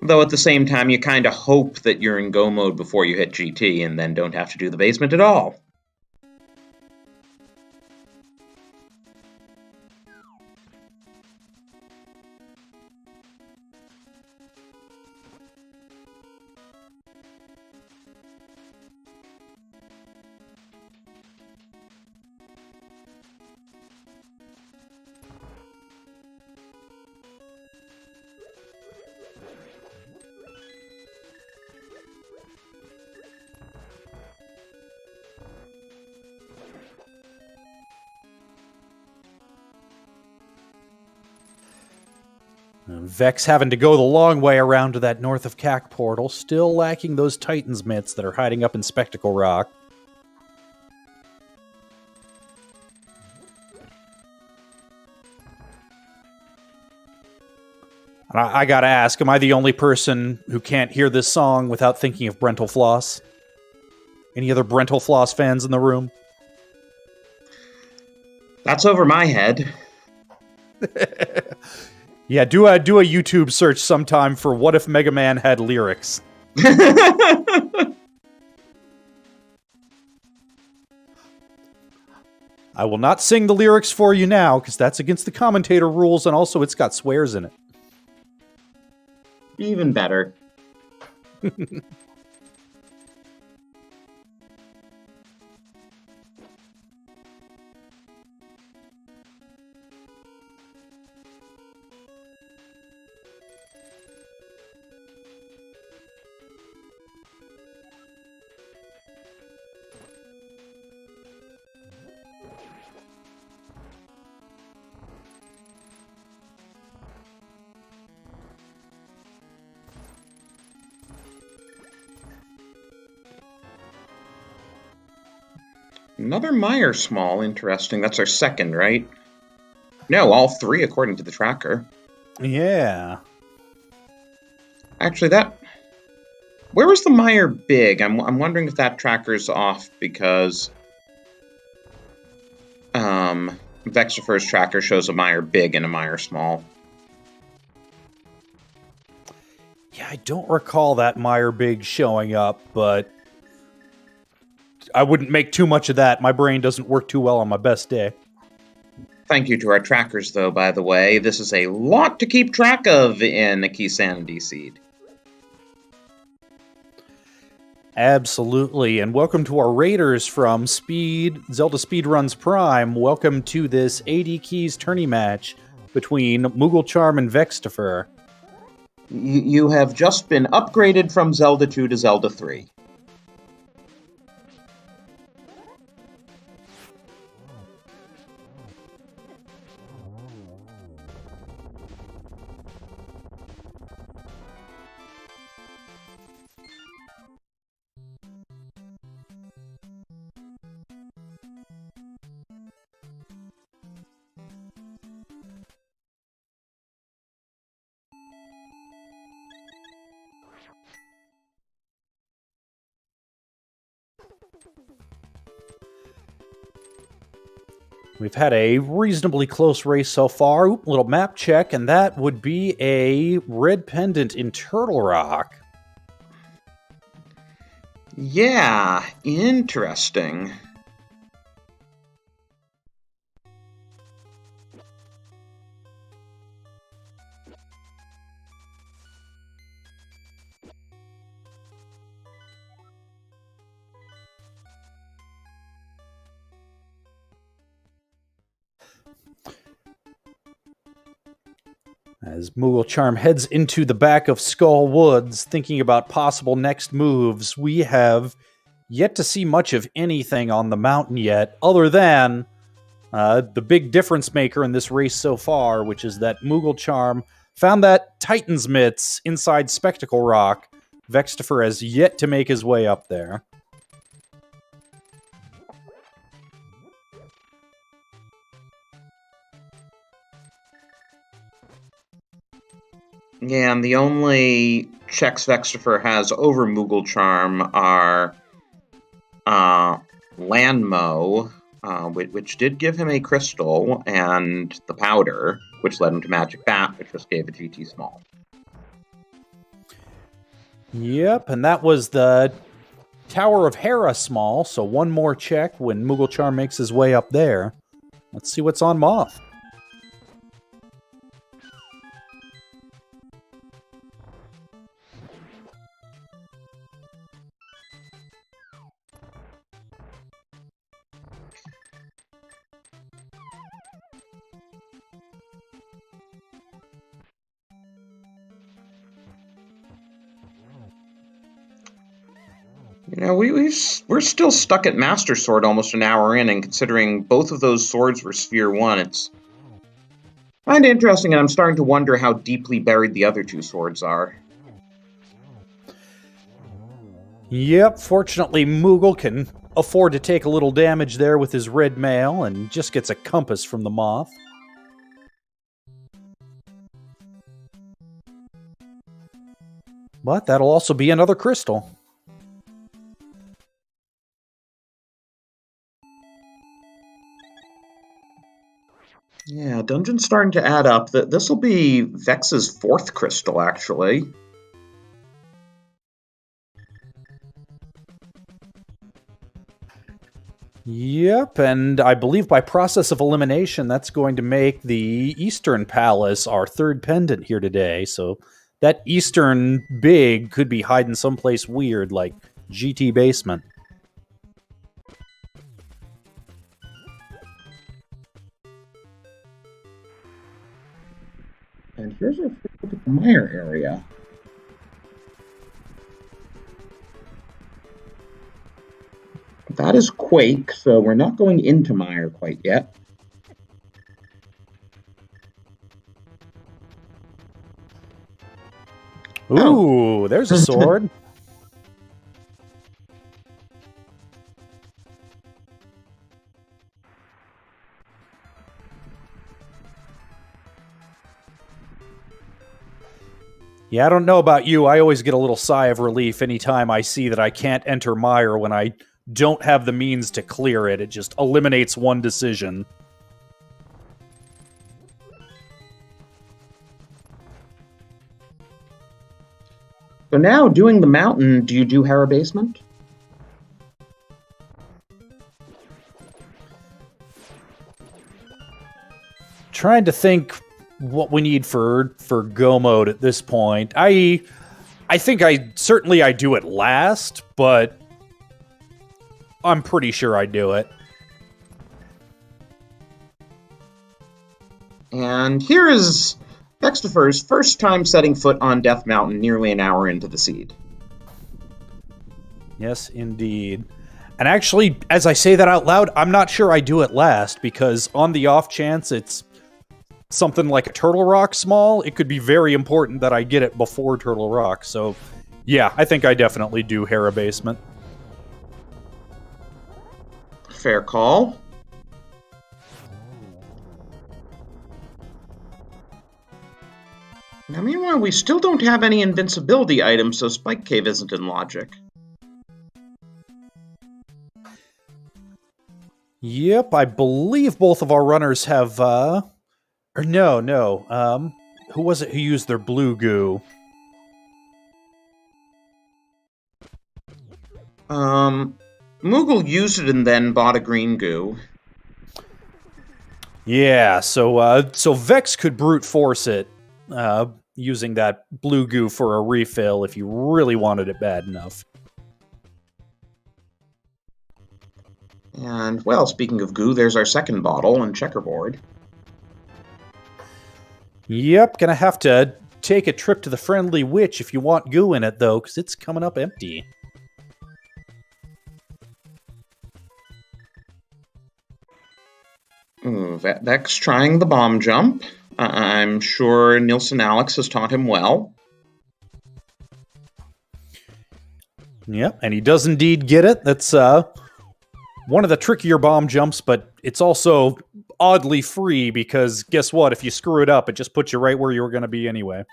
Though at the same time, you kind of hope that you're in go mode before you hit GT and then don't have to do the basement at all. Vex having to go the long way around to that north of CAC portal, still lacking those Titan's mitts that are hiding up in Spectacle Rock. And I gotta ask, am I the only person who can't hear this song without thinking of Brental Floss? Any other Brental Floss fans in the room? That's over my head. Yeah, do a YouTube search sometime for what if Mega Man had lyrics. I will not sing the lyrics for you now, because that's against the commentator rules, and also it's got swears in it. Even better. Another Meyer small, interesting. That's our second, right? No, all three according to the tracker. Yeah. Actually, that... Where was the Meyer big? I'm wondering if that tracker's off because... Vextopher's tracker shows a Meyer big and a Meyer small. Yeah, I don't recall that Meyer Big showing up, but I wouldn't make too much of that. My brain doesn't work too well on my best day. Thank you to our trackers, though, by the way. This is a lot to keep track of in a Key Sanity Seed. Absolutely, and welcome to our raiders from ZeldaSpeedRuns Prime. Welcome to this 80 Keys tourney match between mooglecharm and Vextopher. You have just been upgraded from Zelda 2 to Zelda 3. We've had a reasonably close race so far. Oop, little map check, and that would be a red pendant in Turtle Rock. Yeah, interesting. As mooglecharm heads into the back of Skull Woods, thinking about possible next moves, we have yet to see much of anything on the mountain yet, other than the big difference maker in this race so far, which is that mooglecharm found that Titan's Mitts inside Spectacle Rock. Vextopher has yet to make his way up there. Yeah, and the only checks Vextopher has over mooglecharm are Landmow, which did give him a crystal, and the powder, which led him to Magic Bat, which just gave a GT Small. Yep, and that was the Tower of Hera Small, so one more check when mooglecharm makes his way up there. Let's see what's on Moth. You know, we're still stuck at Master Sword almost an hour in, and considering both of those swords were Sphere 1, it's kind of interesting, and I'm starting to wonder how deeply buried the other two swords are. Yep, fortunately Moogle can afford to take a little damage there with his red mail, and just gets a compass from the Moth. But that'll also be another crystal. Yeah, dungeon's starting to add up. This will be Vex's fourth crystal, actually. Yep, and I believe by process of elimination, that's going to make the Eastern Palace our third pendant here today. So that Eastern big could be hiding someplace weird like GT Basement. And here's our first look at the Mire area. That is Quake, so we're not going into Mire quite yet. Ooh, there's a sword. Yeah, I don't know about you. I always get a little sigh of relief anytime I see that I can't enter Mire when I don't have the means to clear it. It just eliminates one decision. So now, doing the mountain, do you do Hera Basement? Trying to think what we need for go mode at this point. I think I do it last, but I'm pretty sure I do it. And here is Vextopher's first time setting foot on Death Mountain nearly an hour into the seed. Yes, indeed. And actually, as I say that out loud, I'm not sure I do it last, because on the off chance it's something like a Turtle Rock small, it could be very important that I get it before Turtle Rock. So, yeah, I think I definitely do Hera Basement. Fair call. Now, meanwhile, we still don't have any invincibility items, so Spike Cave isn't in logic. Yep, I believe both of our runners have, or no, who was it who used their blue goo? Moogle used it and then bought a green goo. Yeah, so Vex could brute force it, using that blue goo for a refill if you really wanted it bad enough. And, well, speaking of goo, there's our second bottle and checkerboard. Yep, gonna have to take a trip to the Friendly Witch if you want goo in it, though, because it's coming up empty. Ooh, Vex trying the bomb jump. I'm sure Nielsen Alex has taught him well. Yep, and he does indeed get it. That's one of the trickier bomb jumps, but it's also oddly free because guess what? If you screw it up, it just puts you right where you were going to be anyway.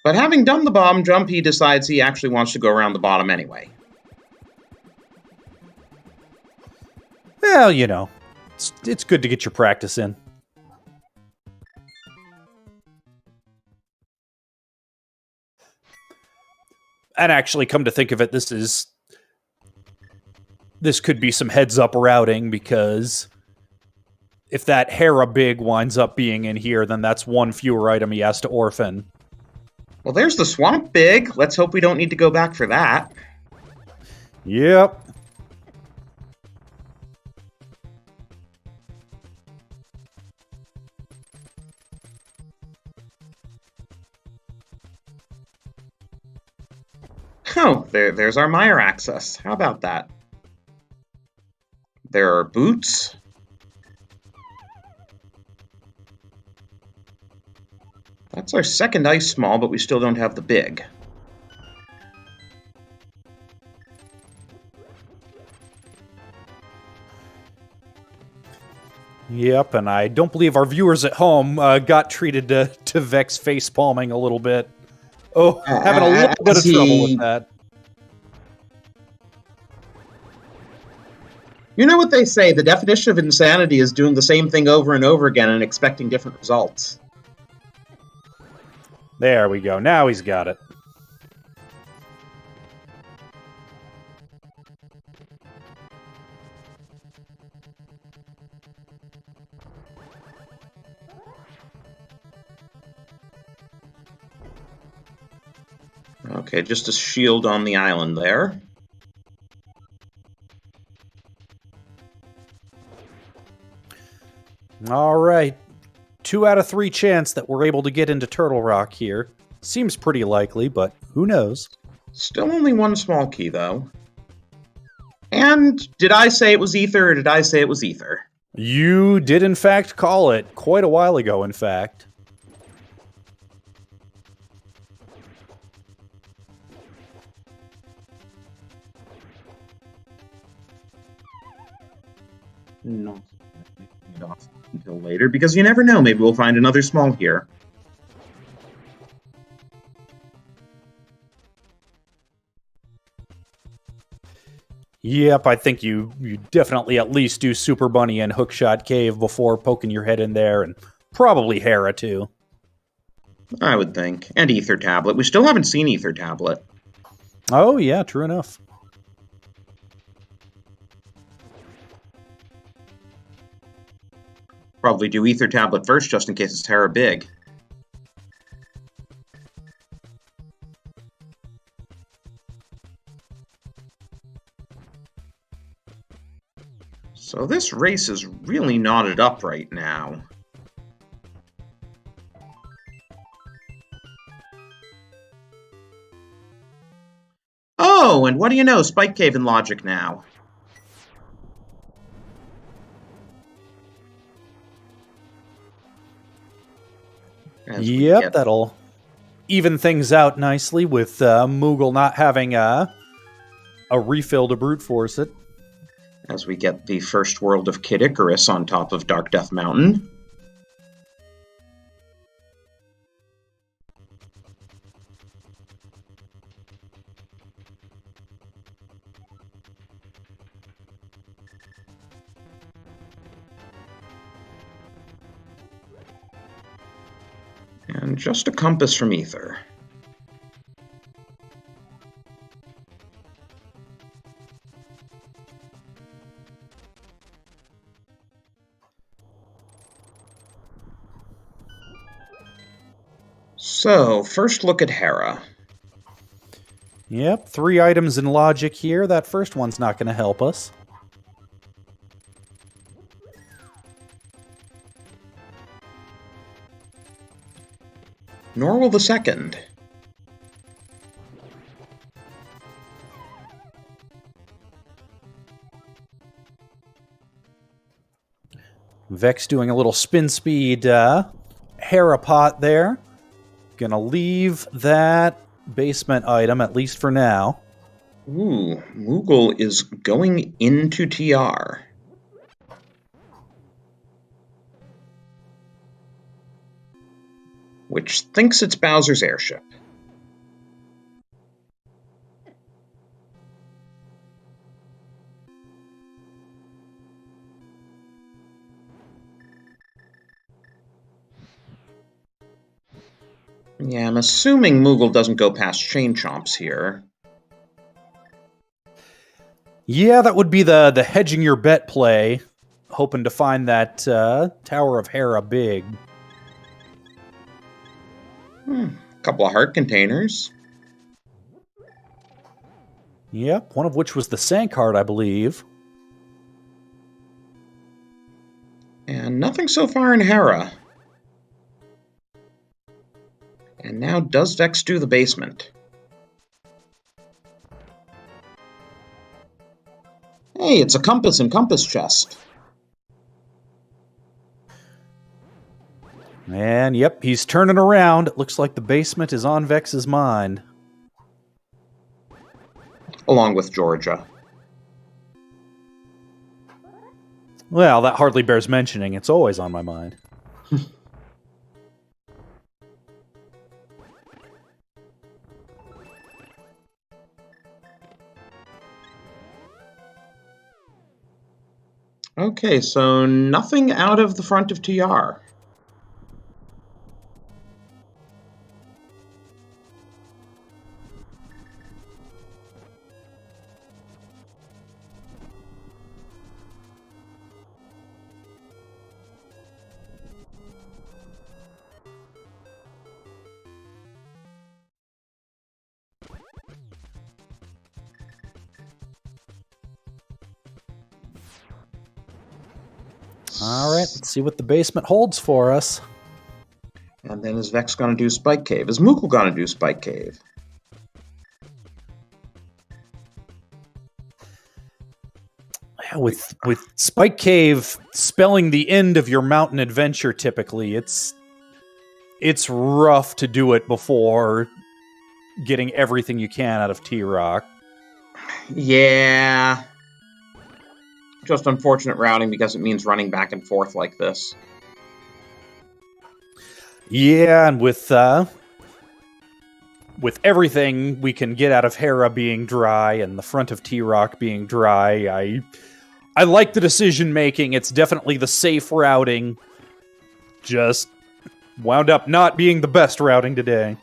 But having done the bomb jump, he decides he actually wants to go around the bottom anyway. Well, you know, it's good to get your practice in. And actually, come to think of it, this could be some heads-up routing, because if that Hera Big winds up being in here, then that's one fewer item he has to orphan. Well, there's the Swamp Big. Let's hope we don't need to go back for that. Yep. Oh, there's our mire access. How about that? There are boots. That's our second ice small, but we still don't have the big. Yep, and I don't believe our viewers at home got treated to Vex face palming a little bit. Oh, having a little bit of trouble with that. You know what they say, the definition of insanity is doing the same thing over and over again and expecting different results. There we go. Now he's got it. Okay, just a shield on the island there. All right. 2 out of 3 chance that we're able to get into Turtle Rock here. Seems pretty likely, but who knows? Still only one small key, though. And did I say it was ether, or did I say it was ether? You did, in fact, call it quite a while ago, in fact. Not until later, because you never know, maybe we'll find another small here. Yep, I think you definitely at least do Super Bunny and Hookshot Cave before poking your head in there, and probably Hera, too. I would think. And Ether Tablet. We still haven't seen Ether Tablet. Oh, yeah, true enough. Probably do Ether Tablet first, just in case it's Hera Big. So this race is really knotted up right now. Oh, and what do you know? Spike Cave and Logic now. Yep, that'll even things out nicely with Moogle not having a refill to brute force it. As we get the first world of Kid Icarus on top of Dark Death Mountain. And just a compass from Ether. So, first look at Hera. Yep, 3 items in Logic here. That first one's not going to help us. nor will the second. Vex doing a little spin speed Harapot there. Gonna leave that basement item, at least for now. Ooh, Moogle is going into TR. Which thinks it's Bowser's airship. Yeah, I'm assuming Moogle doesn't go past Chain Chomps here. Yeah, that would be the hedging your bet play, hoping to find that Tower of Hera big. Couple of heart containers. Yep, one of which was the Sank Heart, I believe. And nothing so far in Hera. And now does Vex do the basement? Hey, it's a compass and compass chest. And yep, he's turning around. It looks like the basement is on Vex's mind. Along with Georgia. Well, that hardly bears mentioning. It's always on my mind. Okay, so nothing out of the front of TR. All right, let's see what the basement holds for us. And then is Vex going to do Spike Cave? Is Moogle going to do Spike Cave? With Spike Cave spelling the end of your mountain adventure, typically, it's rough to do it before getting everything you can out of T-Rock. Yeah. Just unfortunate routing because it means running back and forth like this. Yeah, and with everything we can get out of Hera being dry and the front of T-Rock being dry, I like the decision making. It's definitely the safe routing. Just wound up not being the best routing today.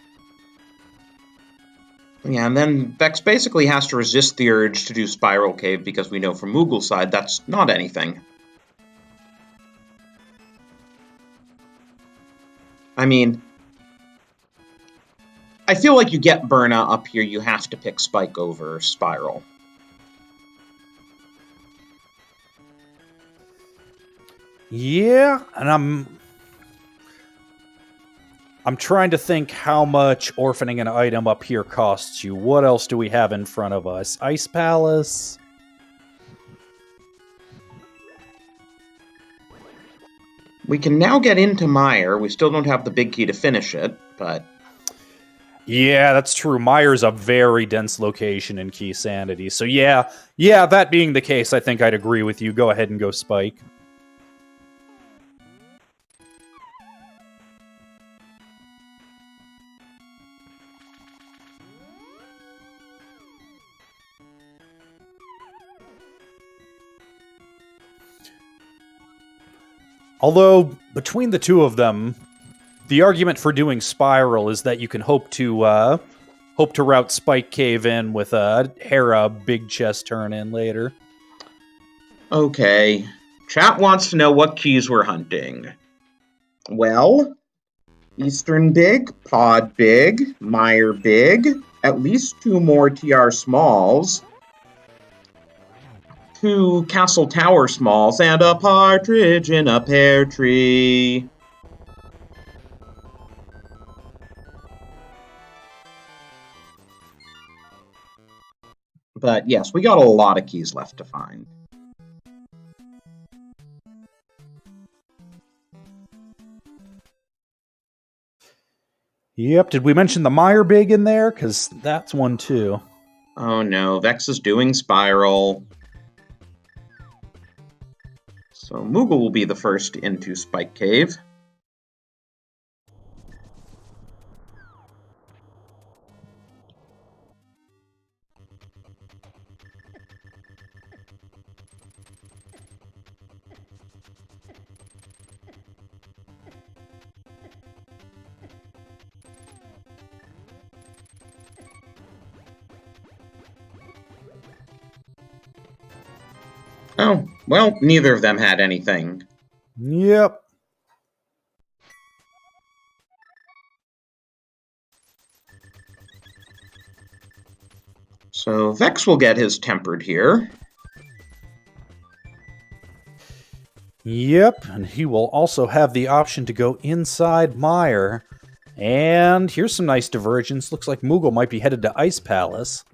Yeah, and then Vex basically has to resist the urge to do Spiral Cave because we know from Moogle's side that's not anything. I mean, I feel like you get Burna up here, you have to pick Spike over Spiral. Yeah, and I'm trying to think how much orphaning an item up here costs you. What else do we have in front of us? Ice Palace? We can now get into Mire. We still don't have the big key to finish it, but... Yeah, that's true. Mire's a very dense location in Key Sanity. So yeah, that being the case, I think I'd agree with you. Go ahead and go Spike. Although, between the two of them, the argument for doing Spiral is that you can hope to route Spike Cave in with a Hera big chest turn in later. Okay. Chat wants to know what keys we're hunting. Well, Eastern big, Pod big, Mire big, at least 2 more TR smalls, 2 Castle Tower smalls, and a partridge in a pear tree. But yes, we got a lot of keys left to find. Yep, did we mention the Meyer Big in there? Because that's one too. Oh no, Vex is doing Spiral. So Moogle will be the first into Spike Cave. Oh, well, neither of them had anything. Yep. So Vex will get his tempered here. Yep, and he will also have the option to go inside Meyer. And here's some nice divergence. Looks like Moogle might be headed to Ice Palace.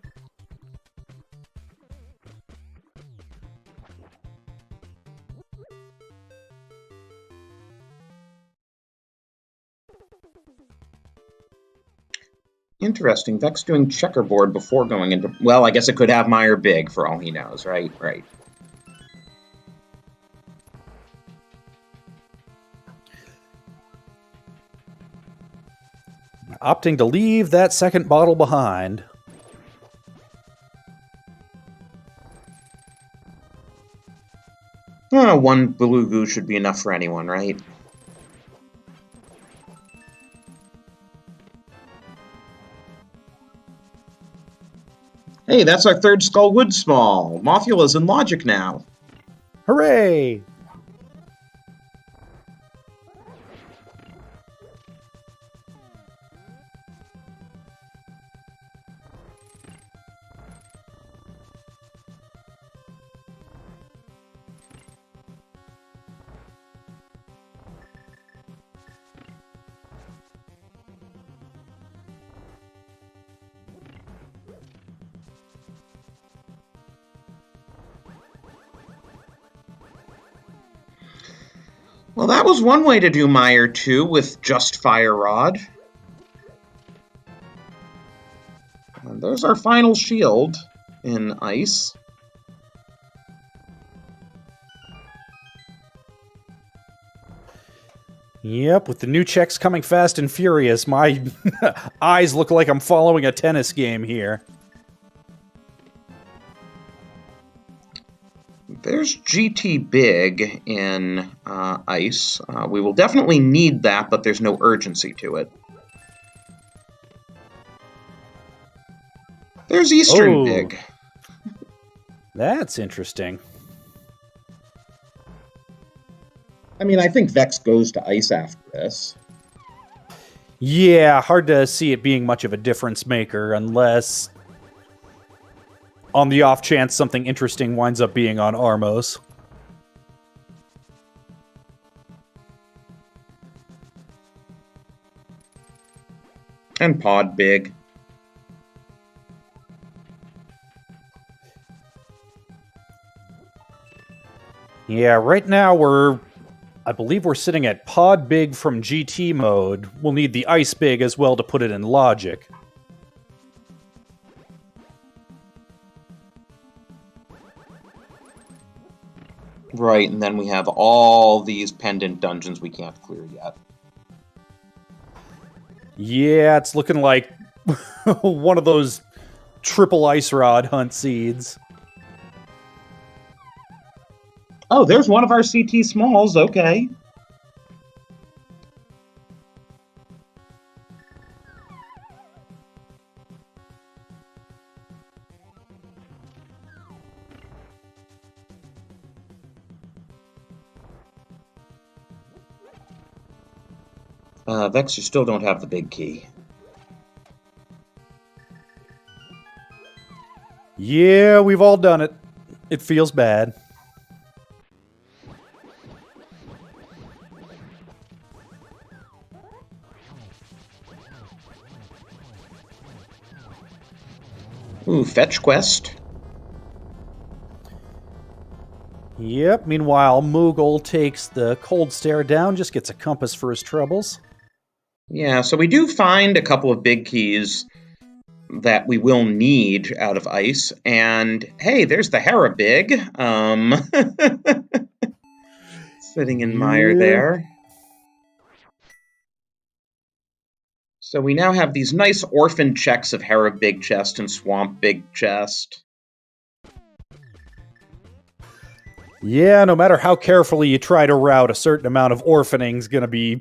Interesting. Vex doing checkerboard before going into... Well, I guess it could have Meyer Big, for all he knows, right? Right. Opting to leave that second bottle behind. One blue goo should be enough for anyone, right? Hey, that's our third Skull Wood Small. Mothula's in Logic now. Hooray! Well, that was one way to do Meyer 2 with just Fire Rod. And there's our final shield in Ice. Yep, with the new checks coming fast and furious, my eyes look like I'm following a tennis game here. There's GT Big in Ice. We will definitely need that, but there's no urgency to it. There's Eastern Big. That's interesting. I mean, I think Vex goes to Ice after this. Yeah, hard to see it being much of a difference maker unless, on the off chance something interesting winds up being on Armos. And Pod Big. Yeah, right now I believe we're sitting at Pod Big from GT mode. We'll need the Ice Big as well to put it in Logic. Right, and then we have all these pendant dungeons we can't clear yet. Yeah, it's looking like one of those triple Ice Rod hunt seeds. Oh, there's one of our CT Smalls, okay. Vex, you still don't have the big key. Yeah, we've all done it. It feels bad. Ooh, fetch quest. Yep, meanwhile, Moogle takes the cold stare down, just gets a compass for his troubles. Yeah, so we do find a couple of big keys that we will need out of ice, and hey, there's the Harabig, sitting in mire there. So we now have these nice orphan checks of Harabig Chest and Swamp Big Chest. Yeah, no matter how carefully you try to route, a certain amount of orphaning is going to be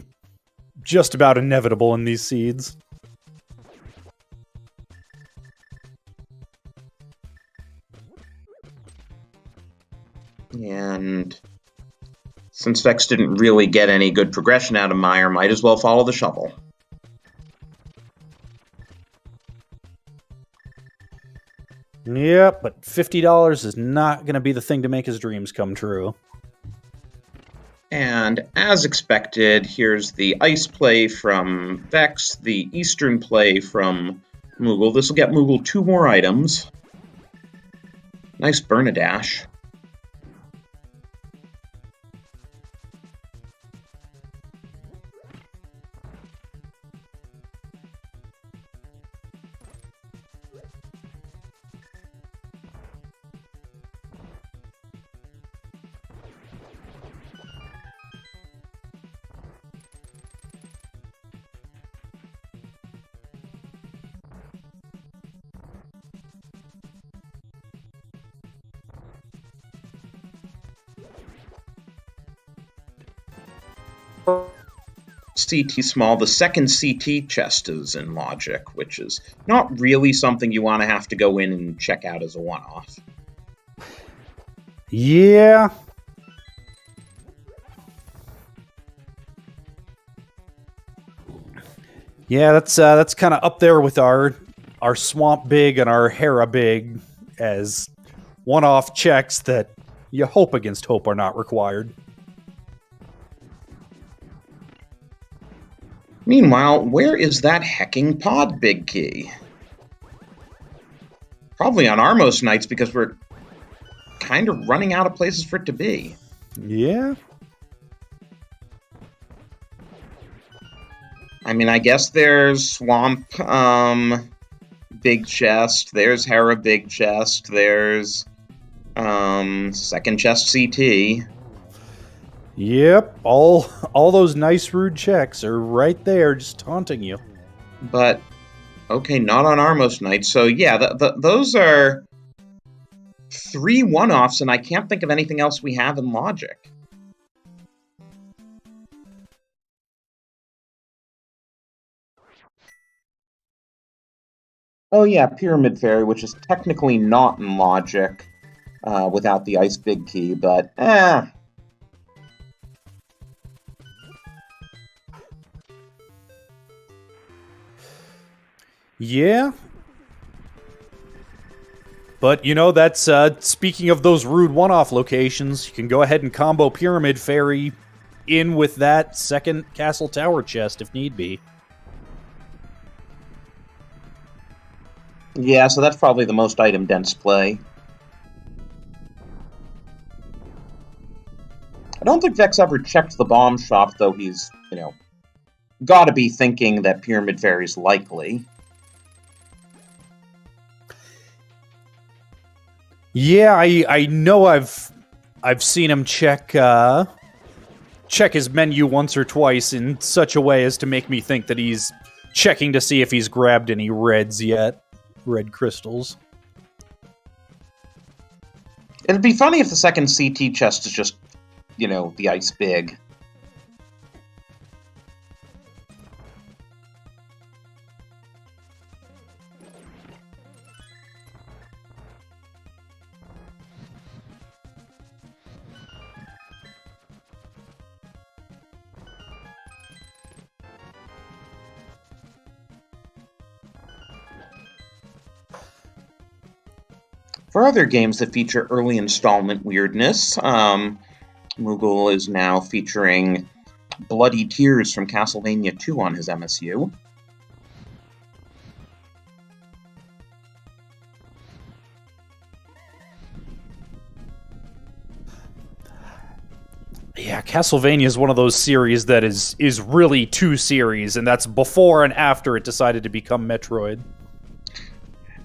just about inevitable in these seeds. And since Vex didn't really get any good progression out of Mire, might as well follow the shovel. Yep, but $50 is not going to be the thing to make his dreams come true. And as expected, here's the ice play from Vex, the eastern play from Moogle. This will get Moogle 2 more items. Nice Bernadash. CT small, the second CT chest is in Logic, which is not really something you want to have to go in and check out as a one-off. Yeah. Yeah, that's kind of up there with our Swamp Big and our Hera Big as one-off checks that you hope against hope are not required. Meanwhile, where is that hecking pod big key? Probably on Armos nights because we're kind of running out of places for it to be. Yeah. I mean, I guess there's Swamp Big Chest, there's Hera Big Chest, there's second chest CT. Yep, all those nice rude checks are right there, just taunting you. But okay, not on Armos night. So yeah, those are 3 one-offs, and I can't think of anything else we have in Logic. Oh yeah, Pyramid Fairy, which is technically not in Logic without the Ice Big Key, but Yeah. But, you know, that's, speaking of those rude one-off locations, you can go ahead and combo Pyramid Fairy in with that second Castle Tower chest if need be. Yeah, so that's probably the most item-dense play. I don't think Vex ever checked the bomb shop, though he's, gotta be thinking that Pyramid Fairy's likely. Yeah, I know I've seen him check his menu once or twice in such a way as to make me think that he's checking to see if he's grabbed any reds yet. Red crystals. It'd be funny if the second CT chest is just, the Ice Big. For other games that feature early installment weirdness, Moogle is now featuring Bloody Tears from Castlevania 2 on his MSU. Yeah, Castlevania is one of those series that is really two series, and that's before and after it decided to become Metroid.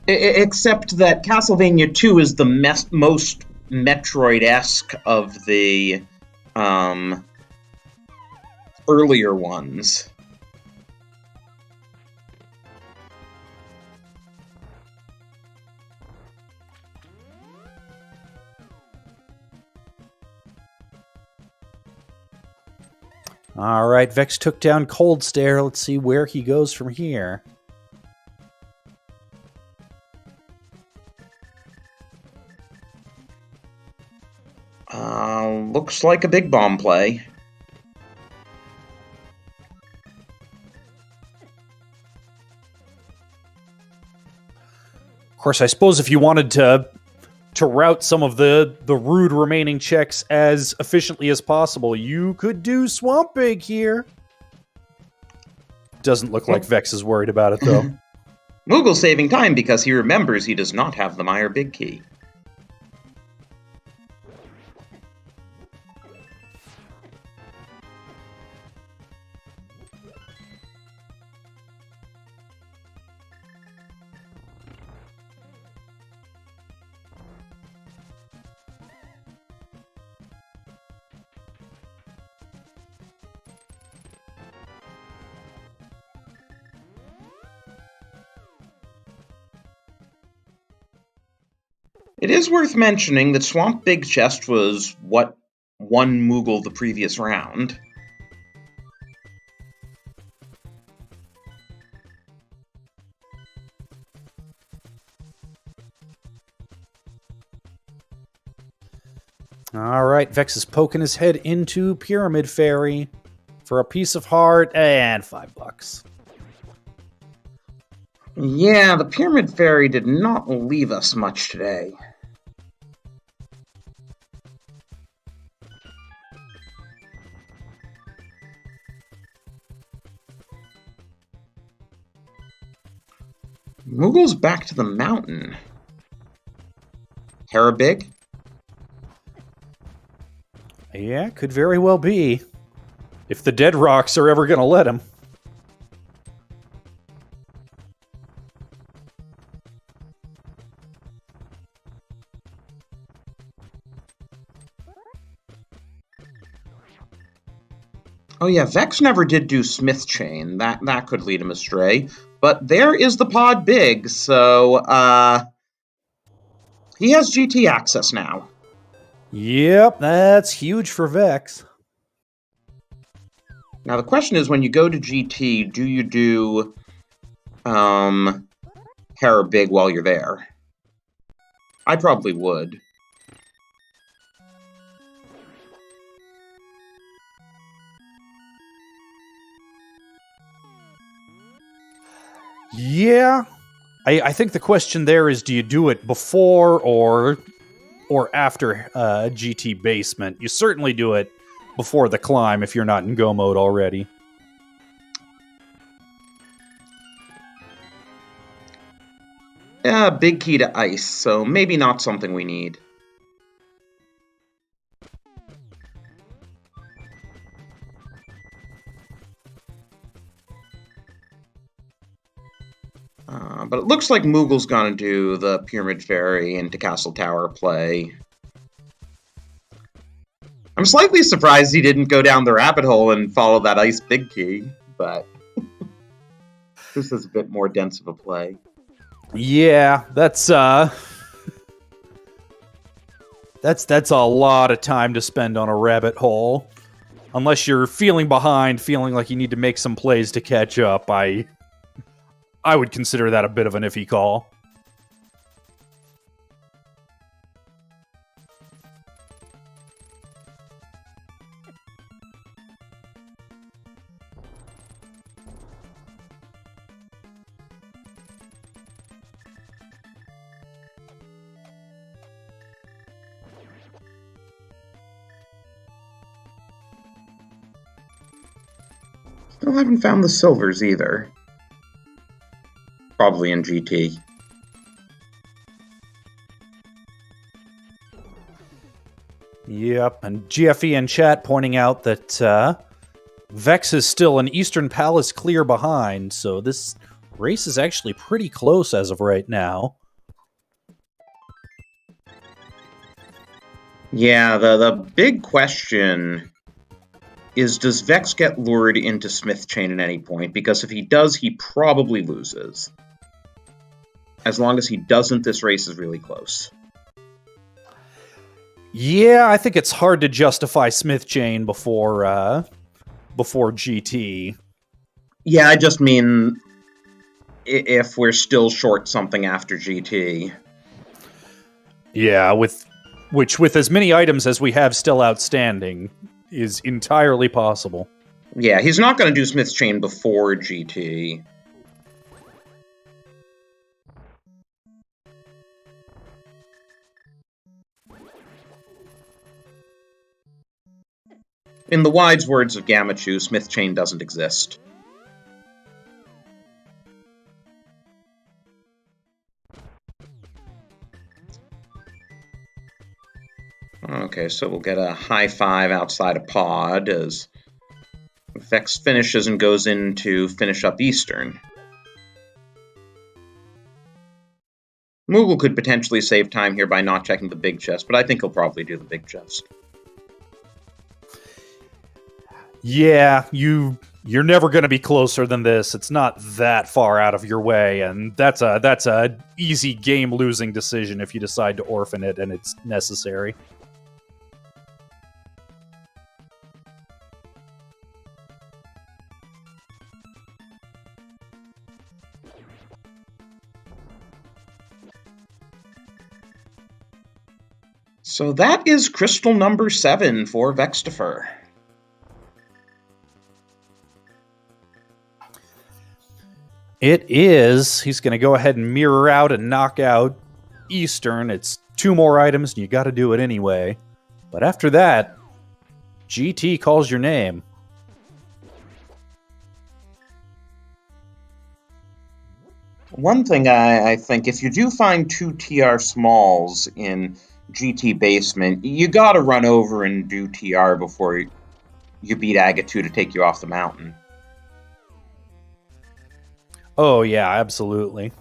Except that Castlevania 2 is the most Metroid-esque of the earlier ones. All right, Vex took down Cold Stare. Let's see where he goes from here. Looks like a big bomb play. Of course, I suppose if you wanted to route some of the rude remaining checks as efficiently as possible, you could do Swamp Big here. Doesn't look like Vex is worried about it, though. Moogle's saving time because he remembers he does not have the Meyer Big Key. It is worth mentioning that Swamp Big Chest was what won Moogle the previous round. All right, Vex is poking his head into Pyramid Fairy for a piece of heart and $5. Yeah, the Pyramid Fairy did not leave us much today. Moogle's back to the mountain. Big? Yeah, could very well be. If the dead rocks are ever going to let him. Oh yeah, Vex never did do Smith Chain. That could lead him astray. But there is the Pod Big, so he has GT access now. Yep, that's huge for Vex. Now the question is, when you go to GT, do you do Big while you're there? I probably would. Yeah, I think the question there is, do you do it before or after GT Basement? You certainly do it before the climb if you're not in Go mode already. Yeah, big key to ice, so maybe not something we need. But it looks like Moogle's gonna do the Pyramid Fairy into Castle Tower play. I'm slightly surprised he didn't go down the rabbit hole and follow that ice big key, but this is a bit more dense of a play. Yeah, that's a lot of time to spend on a rabbit hole. Unless you're feeling behind, feeling like you need to make some plays to catch up, I would consider that a bit of an iffy call. Still haven't found the silvers either. Probably in GT. Yep, and GFE in chat pointing out that Vex is still an Eastern Palace clear behind, so this race is actually pretty close as of right now. Yeah, the big question is, does Vex get lured into Smith Chain at any point? Because if he does, he probably loses. As long as he doesn't, this race is really close. Yeah, I think it's hard to justify Smith Chain before GT. Yeah, I just mean if we're still short something after GT. Yeah, with as many items as we have still outstanding is entirely possible. Yeah, he's not going to do Smith's Chain before GT. In the wise words of Gamachu, Smith Chain doesn't exist. Okay, so we'll get a high five outside of Pod as Vex finishes and goes in to finish up Eastern. Moogle could potentially save time here by not checking the big chest, but I think he'll probably do the big chest. Yeah, you're never going to be closer than this. It's not that far out of your way, and that's a easy game losing decision if you decide to orphan it and it's necessary. So that is crystal number 7 for Vextopher. It is. He's going to go ahead and mirror out and knock out Eastern. It's 2 more items, and you got to do it anyway. But after that, GT calls your name. One thing I think, if you do find 2 TR smalls in GT Basement, you gotta run over and do TR before you beat Agatu to take you off the mountain. Oh, yeah, absolutely.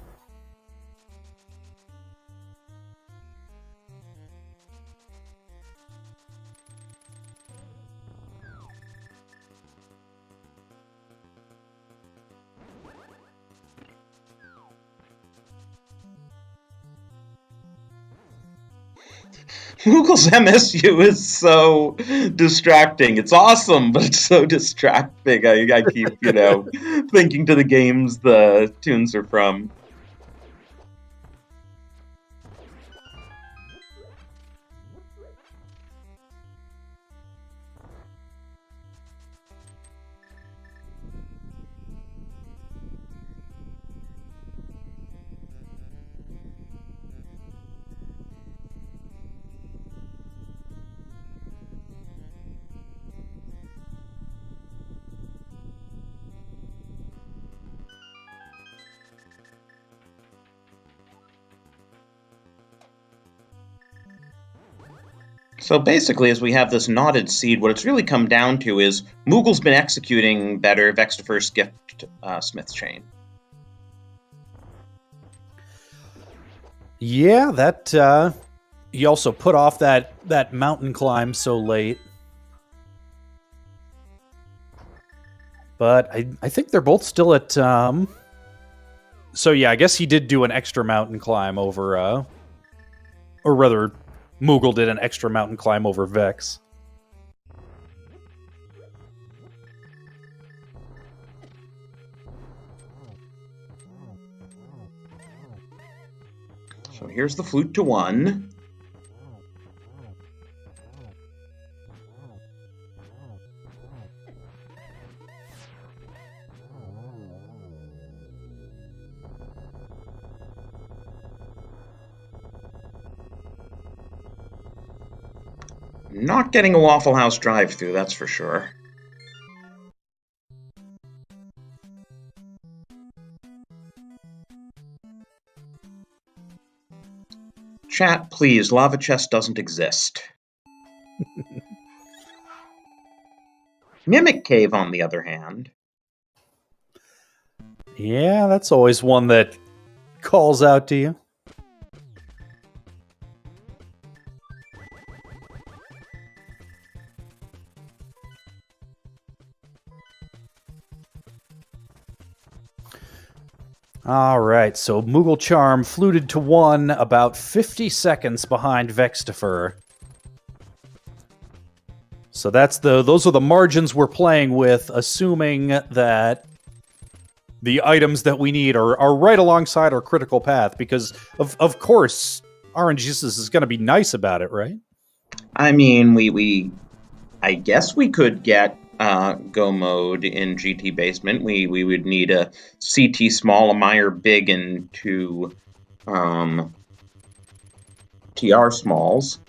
Moogle's MSU is so distracting. It's awesome, but it's so distracting. I keep, thinking to the games the tunes are from. So basically, as we have this knotted seed, what it's really come down to is Moogle's been executing better. Vextopher skipped Smith's Chain. Yeah, that he also put off that mountain climb so late. But I think they're both still at so yeah, I guess he did do an extra mountain climb over or rather Moogle did an extra mountain climb over Vex. So here's the flute to 1. Not getting a Waffle House drive-thru, that's for sure. Chat, please, lava chest doesn't exist. Mimic Cave, on the other hand. Yeah, that's always one that calls out to you. All right, so mooglecharm fluted to 1, about 50 seconds behind Vextopher. So those are the margins we're playing with, assuming that the items that we need are right alongside our critical path, because of course RNGesus is going to be nice about it, right? I mean, I guess we could get Go mode in GT Basement. We would need a CT small, a Meyer big, and 2 TR smalls.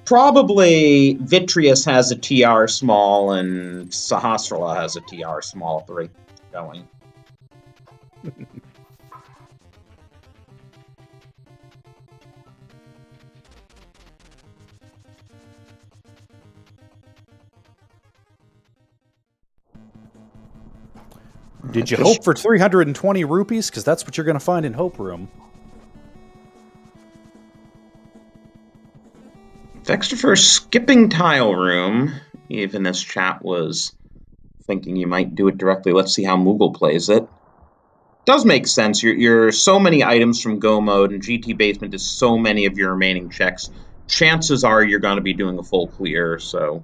Probably Vitreous has a TR small and Sahasrara has a TR small at the rate going. Did you hope for 320 rupees? Because that's what you're going to find in Hope Room. Vextopher skipping Tile Room, even as chat was thinking you might do it directly. Let's see how Moogle plays it. Does make sense. You're so many items from Go mode, and GT Basement is so many of your remaining checks. Chances are you're going to be doing a full clear, so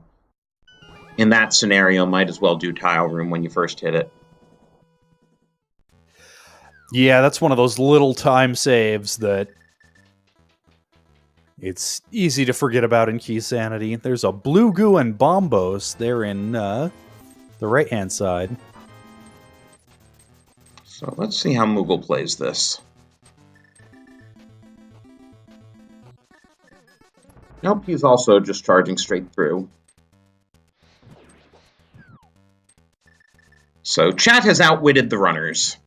in that scenario, might as well do Tile Room when you first hit it. Yeah, that's one of those little time saves that it's easy to forget about in Key Sanity. There's a Blue Goo and Bombos there in the right-hand side. So let's see how Moogle plays this. Nope, he's also just charging straight through. So chat has outwitted the runners.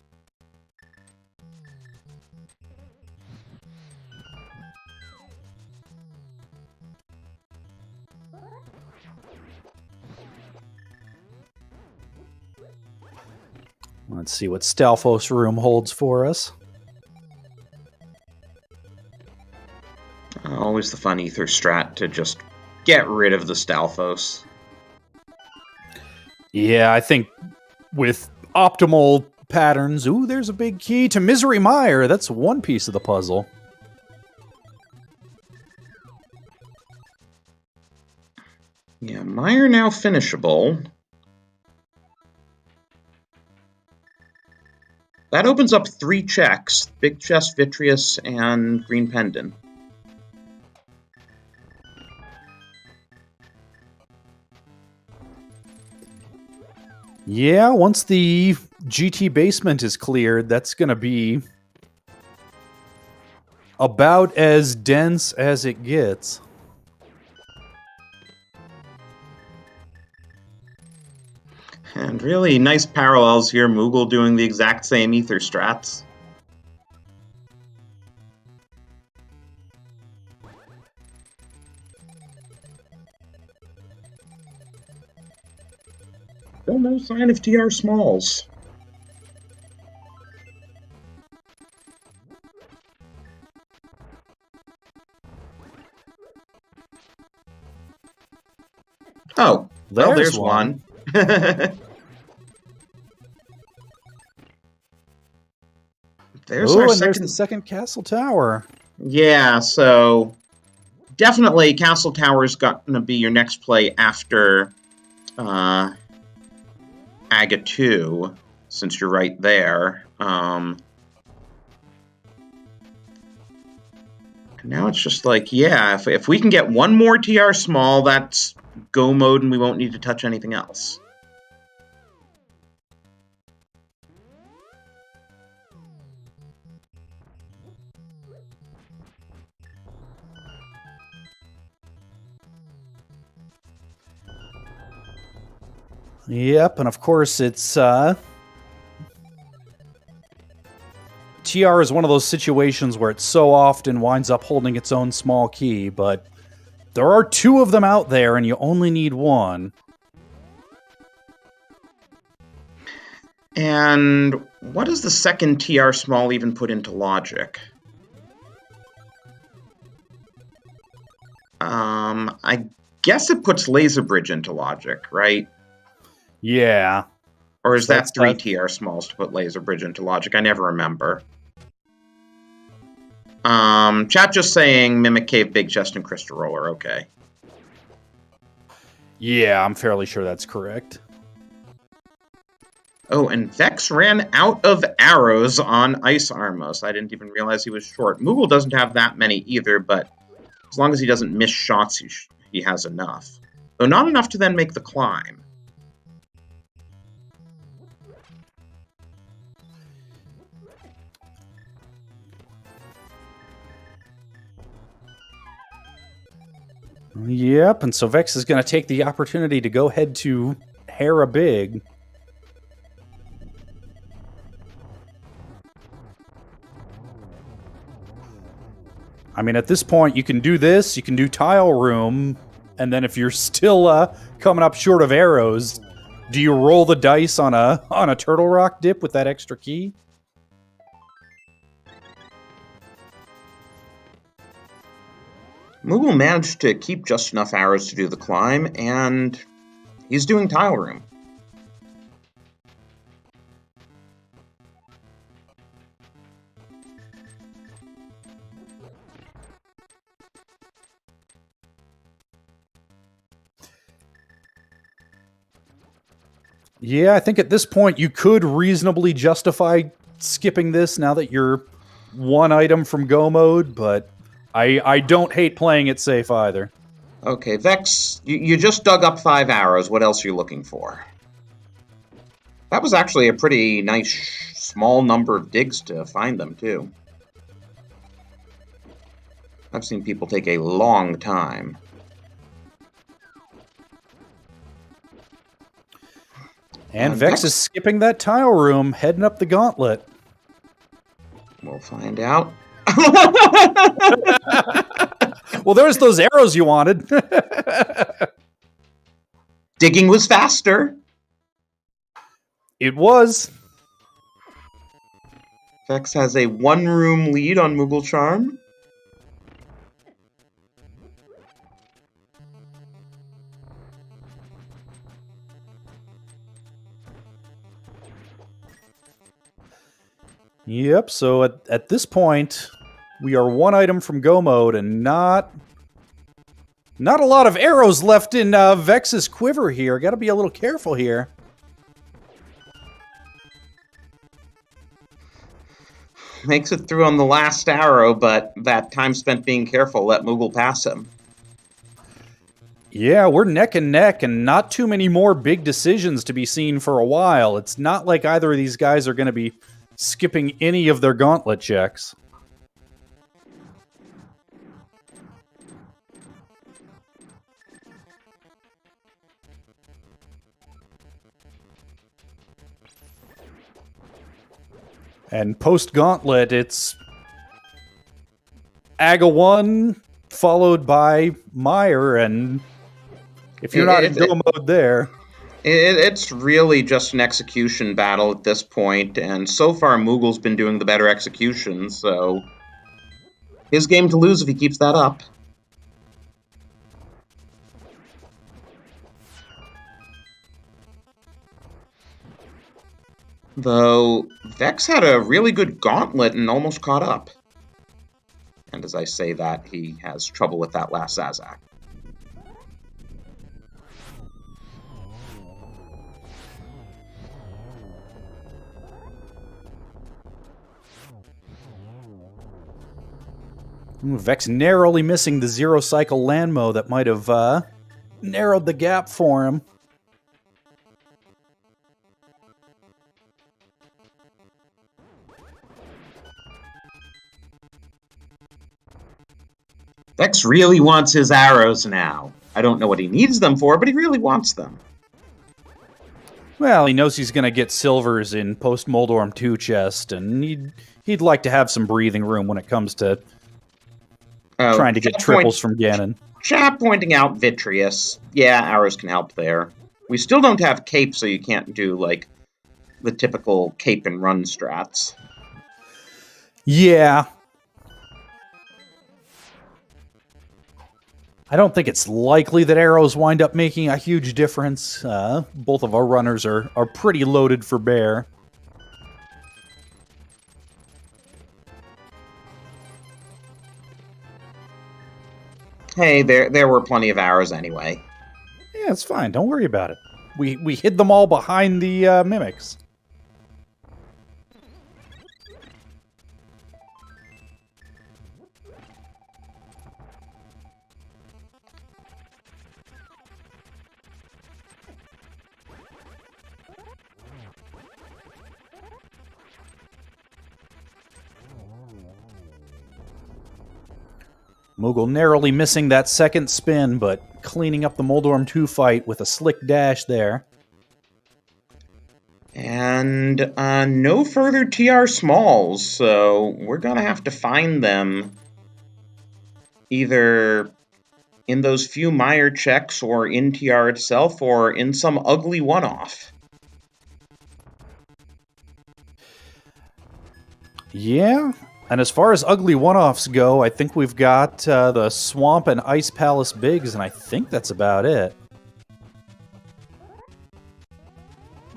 Let's see what Stalfos Room holds for us. Always the fun ether strat to just get rid of the Stalfos. Yeah, I think with optimal patterns... Ooh, there's a big key to Misery Mire. That's one piece of the puzzle. Yeah, Mire now finishable. That opens up 3 checks. Big Chest, Vitreous, and Green Pendant. Yeah, once the GT Basement is cleared, that's going to be about as dense as it gets. And really nice parallels here. Moogle doing the exact same ether strats. Still no sign of TR Smalls. Oh, well, there's one. There's the second Castle Tower. Yeah, so definitely Castle Tower is going to be your next play after Aga 2, since you're right there. Now it's just like, yeah, if we can get one more TR small, that's Go mode and we won't need to touch anything else. Yep, and of course it's TR TR is one of those situations where it so often winds up holding its own small key, but there are 2 of them out there, and you only need 1. And what does the second TR small even put into logic? I guess it puts Laser Bridge into logic, right? Yeah. Or is So that that's 3 TR smalls to put Laser Bridge into logic? I never remember. Chat just saying Mimic Cave, Big Chest, and Crystal Roller. Okay. Yeah, I'm fairly sure that's correct. Oh, and Vex ran out of arrows on Ice Armos. I didn't even realize he was short. Moogle doesn't have that many either, but as long as he doesn't miss shots, he has enough. Though not enough to then make the climb. Yep, and so Vex is going to take the opportunity to go head to Hera Big. I mean, at this point, you can do this, you can do Tile Room, and then if you're still coming up short of arrows, do you roll the dice on a Turtle Rock dip with that extra key? Moogle managed to keep just enough arrows to do the climb, and he's doing Tile Room. Yeah, I think at this point you could reasonably justify skipping this now that you're 1 item from go mode, but I don't hate playing it safe either. Okay, Vex, you just dug up 5 arrows. What else are you looking for? That was actually a pretty nice small number of digs to find them, too. I've seen people take a long time. And Vex is skipping that Tile Room, heading up the gauntlet. We'll find out. Well, there's those arrows you wanted. Digging was faster. It was. Vex has a 1-room lead on mooglecharm. Yep, so at this point, we are 1 item from go mode and not a lot of arrows left in Vex's quiver here. Gotta be a little careful here. Makes it through on the last arrow, but that time spent being careful let Moogle pass him. Yeah, we're neck and neck, and not too many more big decisions to be seen for a while. It's not like either of these guys are going to be skipping any of their gauntlet checks. And post-gauntlet, it's Aga 1 followed by Meyer, and if you're not in go mode there... It's really just an execution battle at this point, and so far Moogle's been doing the better execution, so his game to lose if he keeps that up. Though Vex had a really good gauntlet and almost caught up. And as I say that, he has trouble with that last Zazak. Vex narrowly missing the 0-cycle Landmo that might have narrowed the gap for him. Vex really wants his arrows now. I don't know what he needs them for, but he really wants them. Well, he knows he's going to get silvers in post Moldorm 2 chest, and he'd like to have some breathing room when it comes to trying to get triples from Ganon. Chat pointing out Vitreous. Yeah, arrows can help there. We still don't have cape, so you can't do, like, the typical cape and run strats. Yeah. I don't think it's likely that arrows wind up making a huge difference. Both of our runners are pretty loaded for bear. Hey, there were plenty of arrows anyway. Yeah, it's fine. Don't worry about it. We hid them all behind the mimics. Moogle narrowly missing that second spin, but cleaning up the Moldorm 2 fight with a slick dash there. And no further TR smalls, so we're going to have to find them either in those few Meyer checks or in TR itself or in some ugly one-off. Yeah, and as far as ugly one-offs go, I think we've got the Swamp and Ice Palace Bigs, and I think that's about it.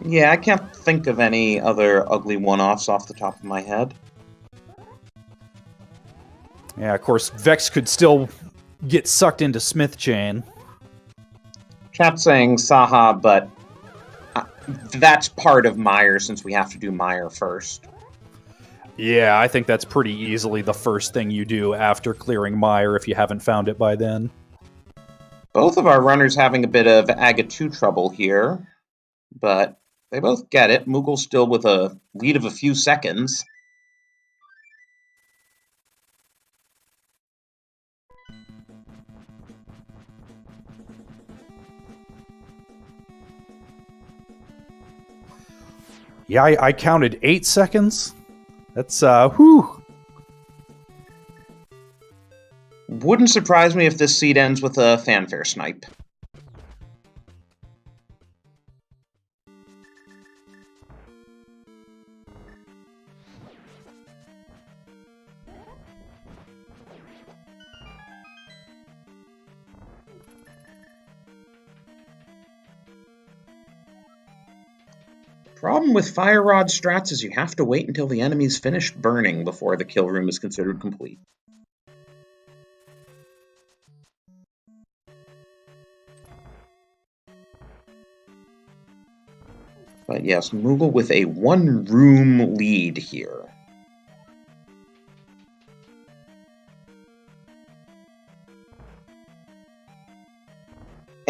Yeah, I can't think of any other ugly one-offs off the top of my head. Yeah, of course, Vex could still get sucked into Smith Chain. Chat saying Saha, but that's part of Meyer since we have to do Meyer first. Yeah, I think that's pretty easily the first thing you do after clearing Meyer if you haven't found it by then. Both of our runners having a bit of Aga 2 trouble here, but they both get it. Moogle's still with a lead of a few seconds. Yeah, I counted 8 seconds. That's, whew. Wouldn't surprise me if this seed ends with a fanfare snipe. Problem with Fire Rod strats is you have to wait until the enemy's finished burning before the kill room is considered complete. But yes, Moogle with a one-room lead here.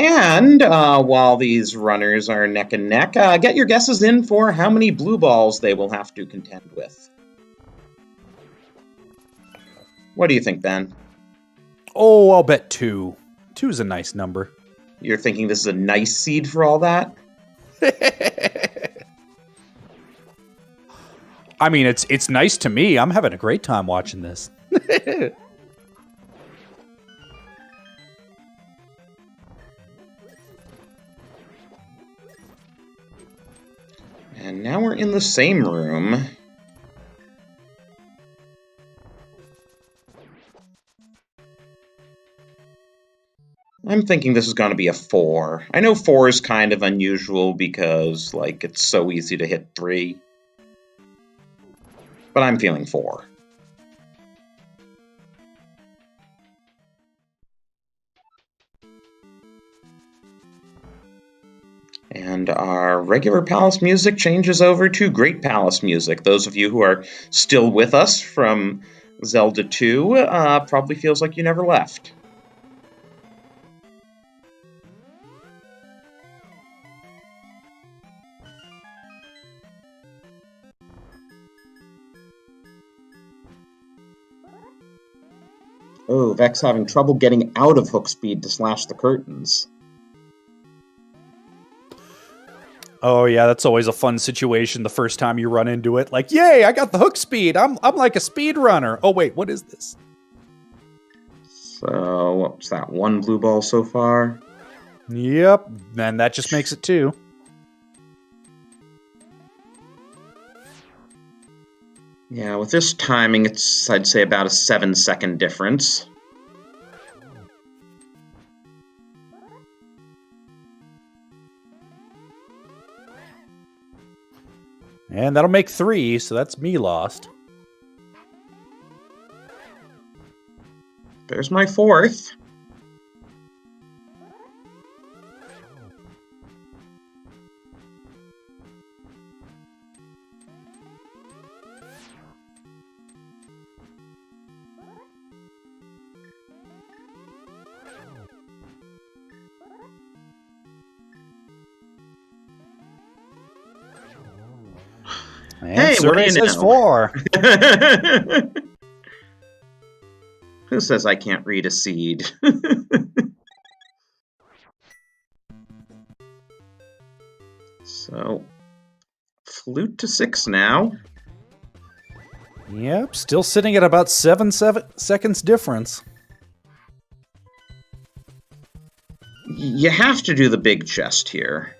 And while these runners are neck and neck, get your guesses in for how many blue balls they will have to contend with. What do you think, Ben? Oh, I'll bet 2. 2's a nice number. You're thinking this is a nice seed for all that? I mean, it's nice to me. I'm having a great time watching this. And now we're in the same room. I'm thinking this is going to be a 4. I know 4 is kind of unusual because, like, it's so easy to hit 3. But I'm feeling 4. And our regular Palace music changes over to Great Palace music. Those of you who are still with us from Zelda 2 probably feels like you never left. Oh, Vex having trouble getting out of hook speed to slash the curtains. Oh yeah, that's always a fun situation the first time you run into it. Like, yay, I got the hook speed. I'm like a speedrunner. Oh wait, what is this? So, what's that? 1 blue ball so far? Yep, and that just makes it 2. Yeah, with this timing, it's, I'd say, about a 7-second difference. And that'll make 3, so that's me lost. There's my 4th. And Hey, what do survey you says know? 4. Who says I can't read a seed? So, flute to 6 now. Yep, still sitting at about 7 seconds difference. You have to do the big chest here.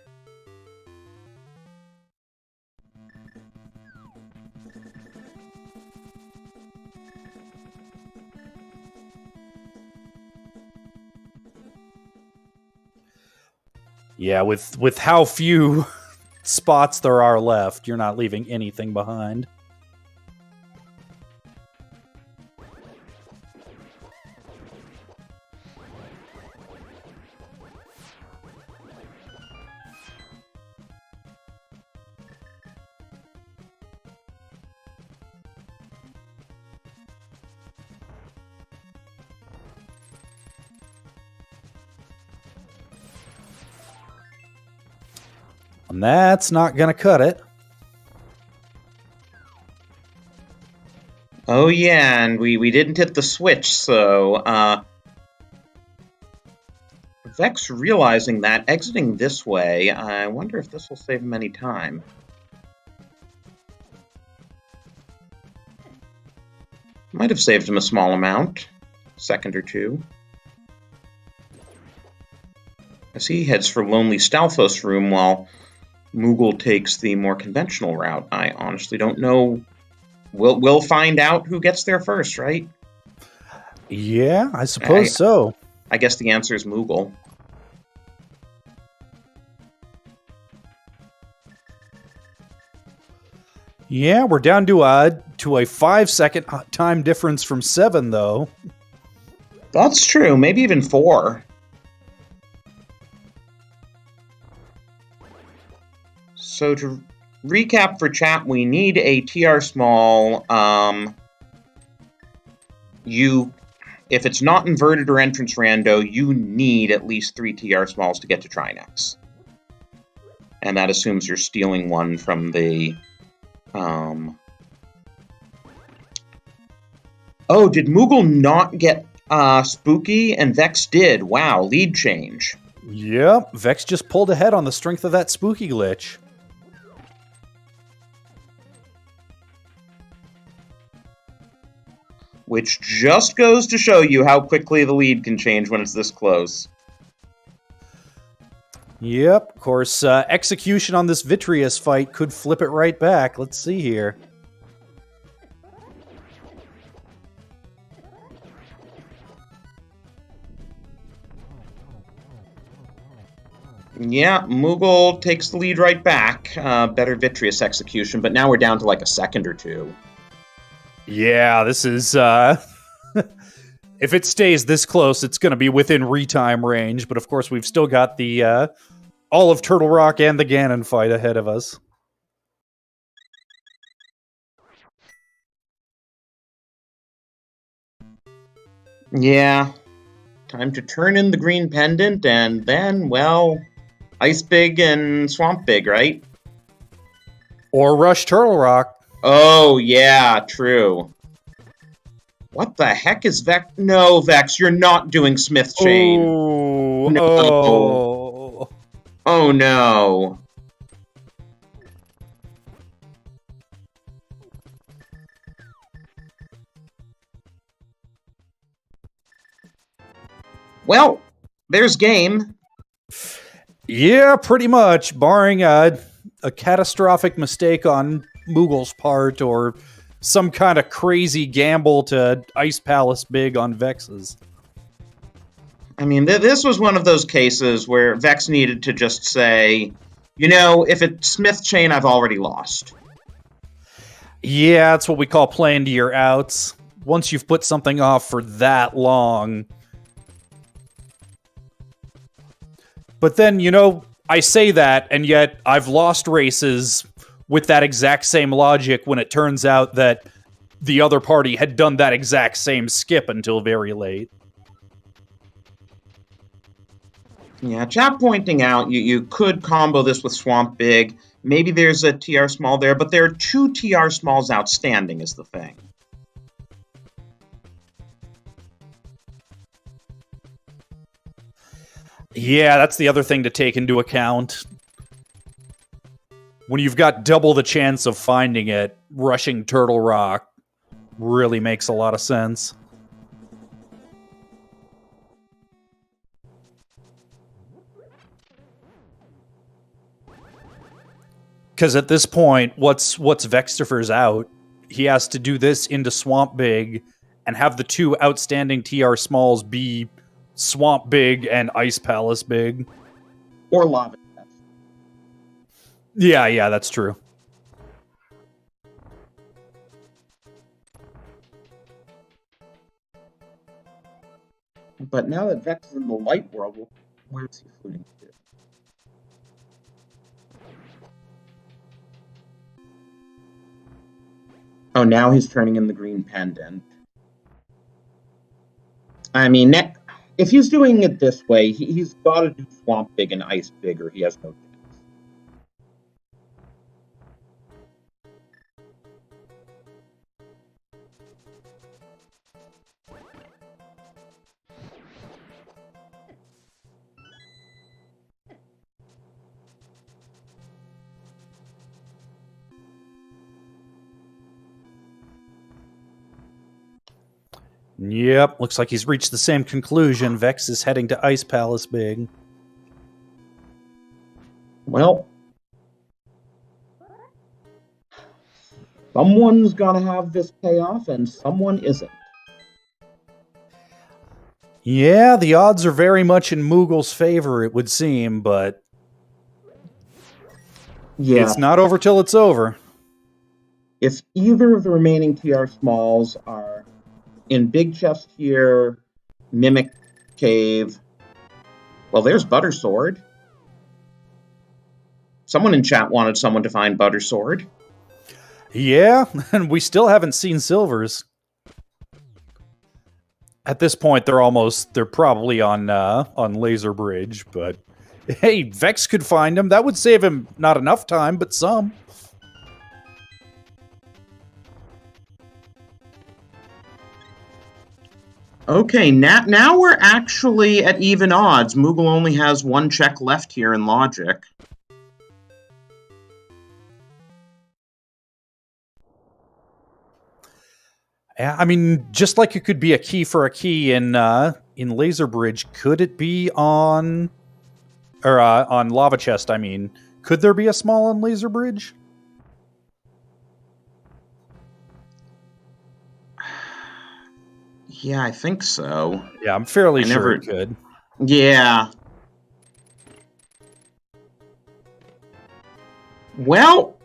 Yeah, with how few spots there are left, you're not leaving anything behind. And that's not going to cut it. Oh yeah, and we didn't hit the switch, so Vex realizing that, exiting this way, I wonder if this will save him any time. Might have saved him a small amount, second or 2. As he heads for Lonely Stalfos room while Moogle takes the more conventional route. I honestly don't know. We'll find out who gets there first, right? Yeah, I suppose so. I guess the answer is Moogle. Yeah, we're down to a 5-second time difference from 7, though. That's true. Maybe even 4. So to recap for chat, we need a TR small. If it's not inverted or entrance rando, you need at least 3 TR smalls to get to Trinex. And that assumes you're stealing one from the... Oh, did Moogle not get Spooky? And Vex did. Wow, lead change. Yep, Vex just pulled ahead on the strength of that Spooky glitch. Which just goes to show you how quickly the lead can change when it's this close. Yep, of course, execution on this Vitreous fight could flip it right back. Let's see here. Yeah, Moogle takes the lead right back. Better Vitreous execution, but now we're down to like a second or 2. Yeah, this is, if it stays this close, it's going to be within retime range, but of course we've still got the, all of Turtle Rock and the Ganon fight ahead of us. Yeah. Time to turn in the green pendant, and then, well, Ice Big and Swamp Big, right? Or Rush Turtle Rock. Oh, yeah, true. What the heck is Vex? No, Vex, you're not doing Smith Chain. Oh, No. oh. Oh, no. Well, there's game. Yeah, pretty much, barring a catastrophic mistake on Moogle's part or some kind of crazy gamble to Ice Palace big on Vex's. I mean, this was one of those cases where Vex needed to just say, you know, if it's Smith Chain, I've already lost. Yeah, that's what we call playing to your outs. Once you've put something off for that long. But then, you know, I say that, and yet I've lost races with that exact same logic when it turns out that the other party had done that exact same skip until very late. Yeah, chat pointing out you could combo this with Swamp Big. Maybe there's a TR small there, but there are 2 TR smalls outstanding is the thing. Yeah, that's the other thing to take into account. When you've got double the chance of finding it, rushing Turtle Rock really makes a lot of sense. Because at this point, what's Vextopher's out? He has to do this into Swamp Big and have the 2 outstanding TR smalls be Swamp Big and Ice Palace Big. Or Lava Chest. Yeah, that's true. But now that Vex is in the light world, where's he footing to? Oh, now he's turning in the green pendant. I mean, if he's doing it this way, he's got to do Swamp Big and Ice Big, or he has no chance. Yep, looks like he's reached the same conclusion. Vex is heading to Ice Palace Big. Well, someone's gonna have this payoff, and someone isn't. Yeah, the odds are very much in Moogle's favor, it would seem, but yeah, it's not over till it's over. If either of the remaining TR smalls are in Big Chest here, Mimic Cave, well, there's Butter Sword. Someone in chat wanted someone to find Butter Sword. Yeah, and we still haven't seen Silvers. At this point, they're probably on Laser Bridge, but hey, Vex could find him. That would save him not enough time, but some. Okay, now we're actually at even odds. Moogle only has 1 check left here in logic. Yeah, I mean, just like it could be a key for a key in Laser Bridge, could it be on Lava Chest? I mean, could there be a small on Laser Bridge? Yeah, I think so. Yeah, I'm fairly sure it could. Yeah. Well,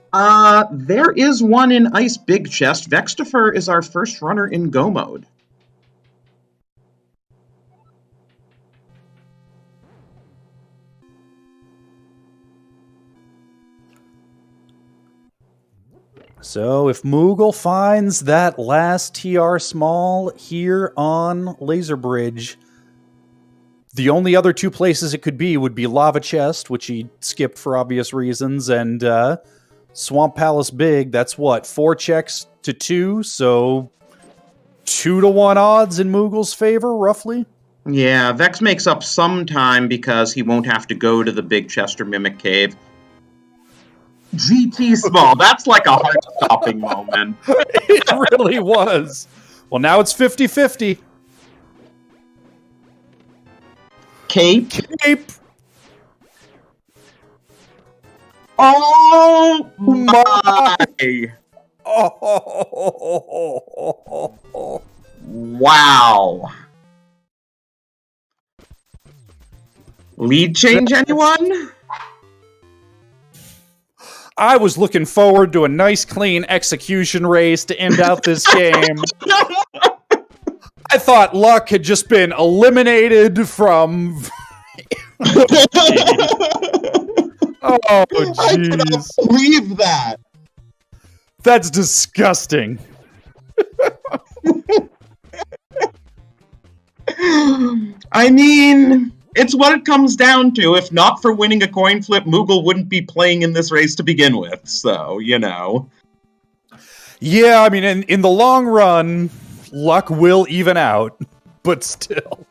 there is one in Ice Big Chest. Vextopher is our first runner in Go mode. So if Moogle finds that last TR small here on Laser Bridge, the only other 2 places it could be would be Lava Chest, which he skipped for obvious reasons, and Swamp Palace Big. That's what, 4 checks to 2, so 2-to-1 odds in Moogle's favor, roughly? Yeah, Vex makes up some time because he won't have to go to the Big Chest or Mimic Cave. GT small, that's like a heart-stopping moment. It really was. Well, now it's 50-50. Cape. Cape. Oh My. my! Oh. Wow. Lead change, anyone? I was looking forward to a nice, clean execution race to end out this game. I thought Luck had just been eliminated from. Oh, I cannot jeez. believe that. That's disgusting. I mean, it's what it comes down to. If not for winning a coin flip, Moogle wouldn't be playing in this race to begin with. So, you know. Yeah, I mean, in the long run, Luck will even out, but still.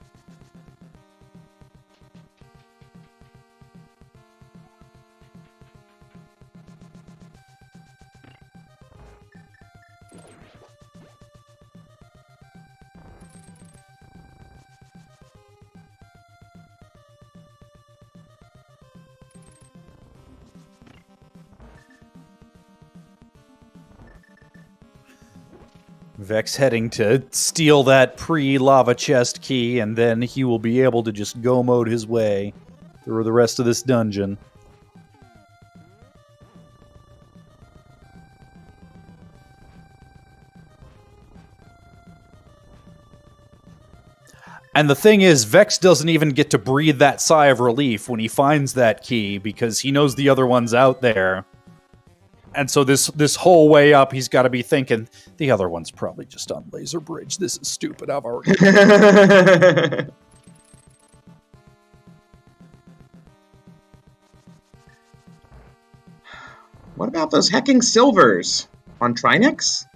Vex heading to steal that pre-lava chest key, and then he will be able to just go mode his way through the rest of this dungeon. And the thing is, Vex doesn't even get to breathe that sigh of relief when he finds that key, because he knows the other one's out there. And so this whole way up, he's got to be thinking, the other one's probably just on Laser Bridge. This is stupid. I've already... What about those hecking silvers? On Trinex?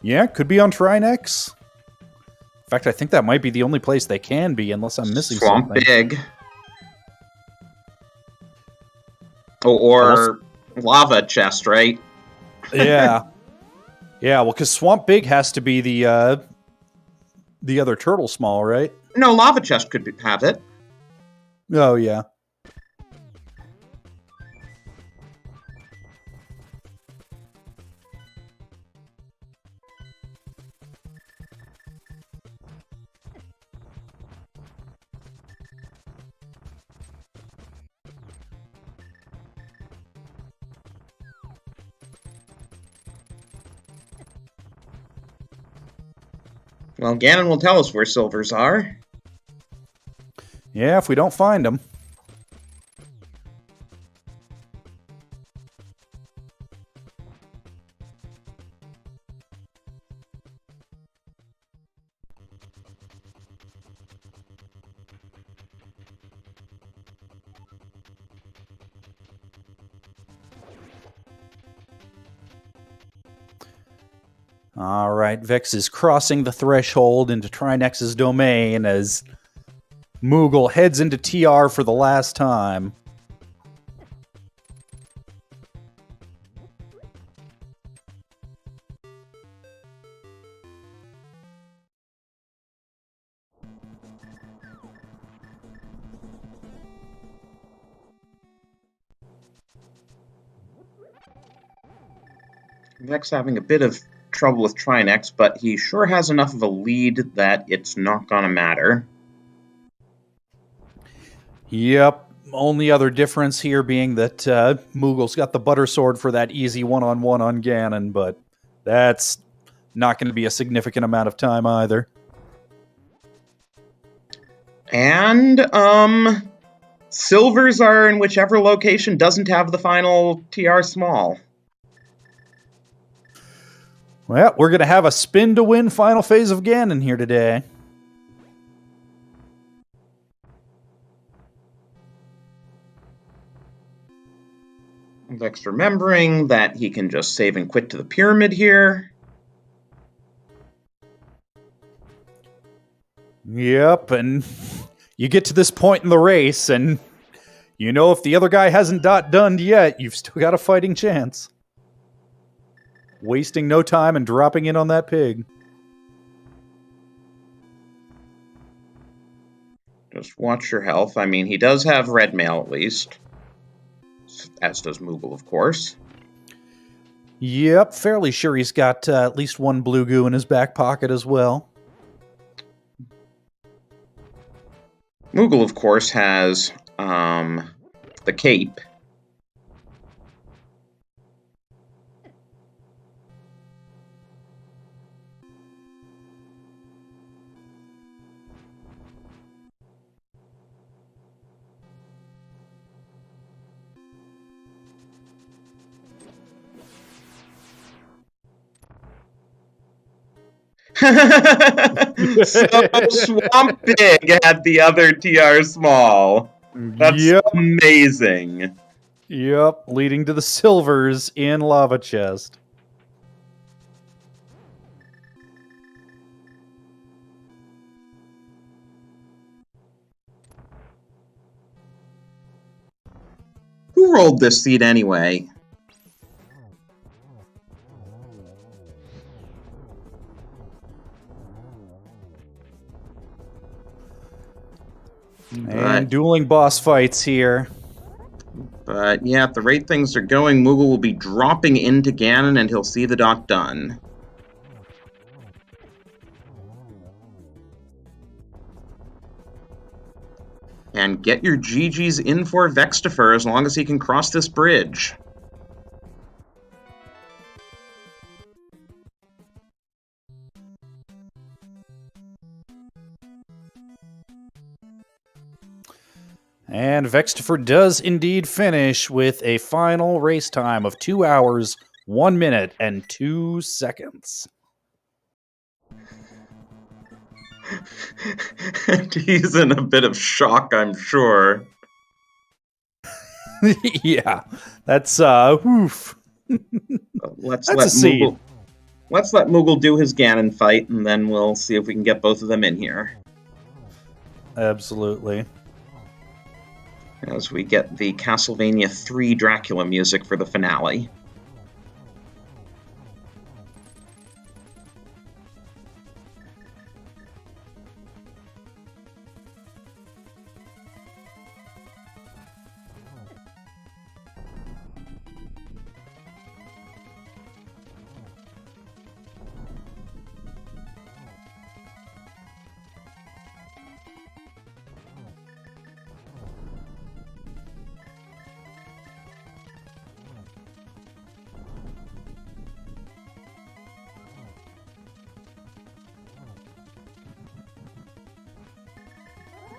Yeah, could be on Trinex. In fact, I think that might be the only place they can be, unless I'm missing Swamp something. Big. Or lava chest, right? Yeah. Yeah, well, because Swamp Big has to be the other Turtle Small, right? No, lava chest could have it. Oh, yeah. Well, Ganon will tell us where silvers are. Yeah, if we don't find them. All right, Vex is crossing the threshold into Trinex's domain as Moogle heads into TR for the last time. Vex having a bit of trouble with Trinex, but he sure has enough of a lead that it's not gonna matter. Yep. Only other difference here being that Moogle's got the butter sword for that easy one-on-one on Ganon, but that's not going to be a significant amount of time either. And, silvers are in whichever location doesn't have the final TR small. Well, we're going to have a spin-to-win final phase of Ganon here today. Vex remembering that he can just save and quit to the pyramid here. Yep, and you get to this point in the race, and you know if the other guy hasn't done yet, you've still got a fighting chance. Wasting no time and dropping in on that pig. Just watch your health. I mean, he does have red mail at least. As does Moogle, of course. Yep, fairly sure he's got at least one blue goo in his back pocket as well. Moogle, of course, has the cape. So Swamp Big had the other TR Small. That's amazing. Yep, leading to the silvers in Lava Chest. Who rolled this seed anyway? And dueling boss fights here. But yeah, at the rate things are going, Moogle will be dropping into Ganon and he'll see the dot done. And get your GGs in for Vextopher as long as he can cross this bridge. And Vextopher does indeed finish with a final race time of 2 hours, 1 minute, and 2 seconds. And he's in a bit of shock, I'm sure. Yeah, that's oof. Let's That's let a seed. Moogle. Let's let Moogle do his Ganon fight, and then we'll see if we can get both of them in here. Absolutely. As we get the Castlevania 3 Dracula music for the finale.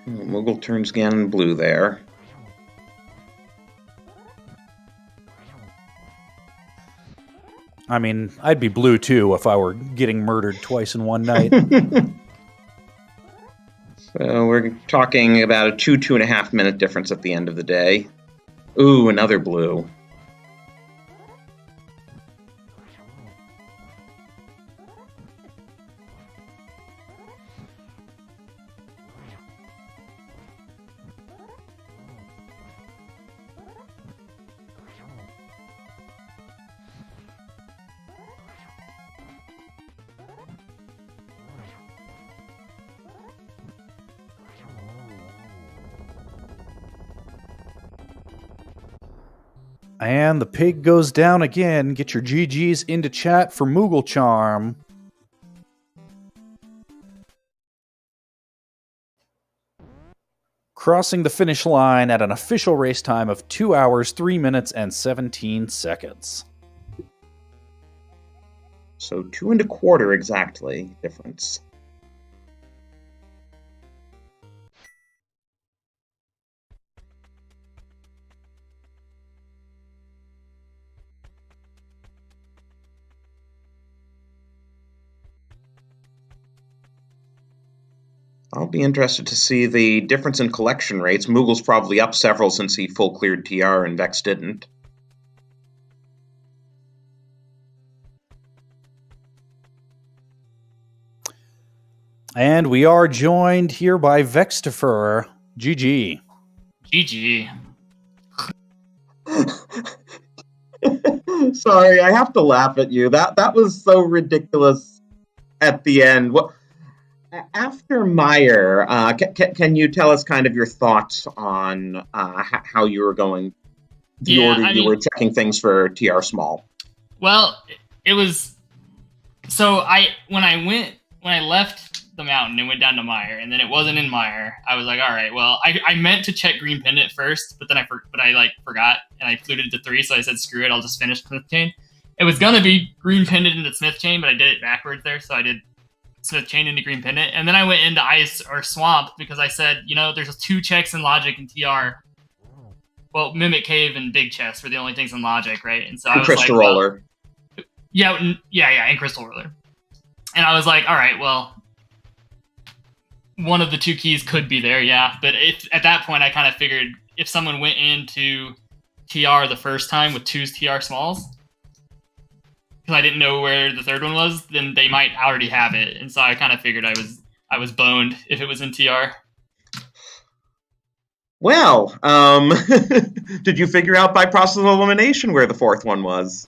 Moogle turns Ganon blue there. I mean, I'd be blue too if I were getting murdered twice in one night. So we're talking about a 2.5 minute difference at the end of the day. Ooh, another blue. And the pig goes down again. Get your GGs into chat for mooglecharm. Crossing the finish line at an official race time of 2 hours, 3 minutes, and 17 seconds. So 2.25 exactly difference. I'll be interested to see the difference in collection rates. Moogle's probably up several since he full cleared TR and Vex didn't. And we are joined here by Vextopher. GG. GG. Sorry, I have to laugh at you. That was so ridiculous at the end. What? After Meyer, can you tell us kind of your thoughts on how you were going, the order you were checking things for TR Small? Well, it was so when I left the mountain and went down to Meyer, and then it wasn't in Meyer. I was like, all right, well, I meant to check Green Pendant first, but then I forgot, and I fluted it to 3, so I said, screw it, I'll just finish Smith Chain. It was gonna be Green Pendant into Smith Chain, but I did it backwards there, so I did Smith Chain into Green Pendant, and then I went into Ice or Swamp because I said, there's 2 checks in Logic and TR. Well, Mimic Cave and Big Chest were the only things in Logic, right? And so I was Crystal like, Roller. Yeah, and Crystal Roller. And I was like, all right, well, one of the 2 keys could be there, yeah. But at that point, I kind of figured if someone went into TR the first time with 2 TR Smalls, because I didn't know where the third one was, then they might already have it. And so I kind of figured I was boned if it was in TR. Well, did you figure out by process of elimination where the 4th one was?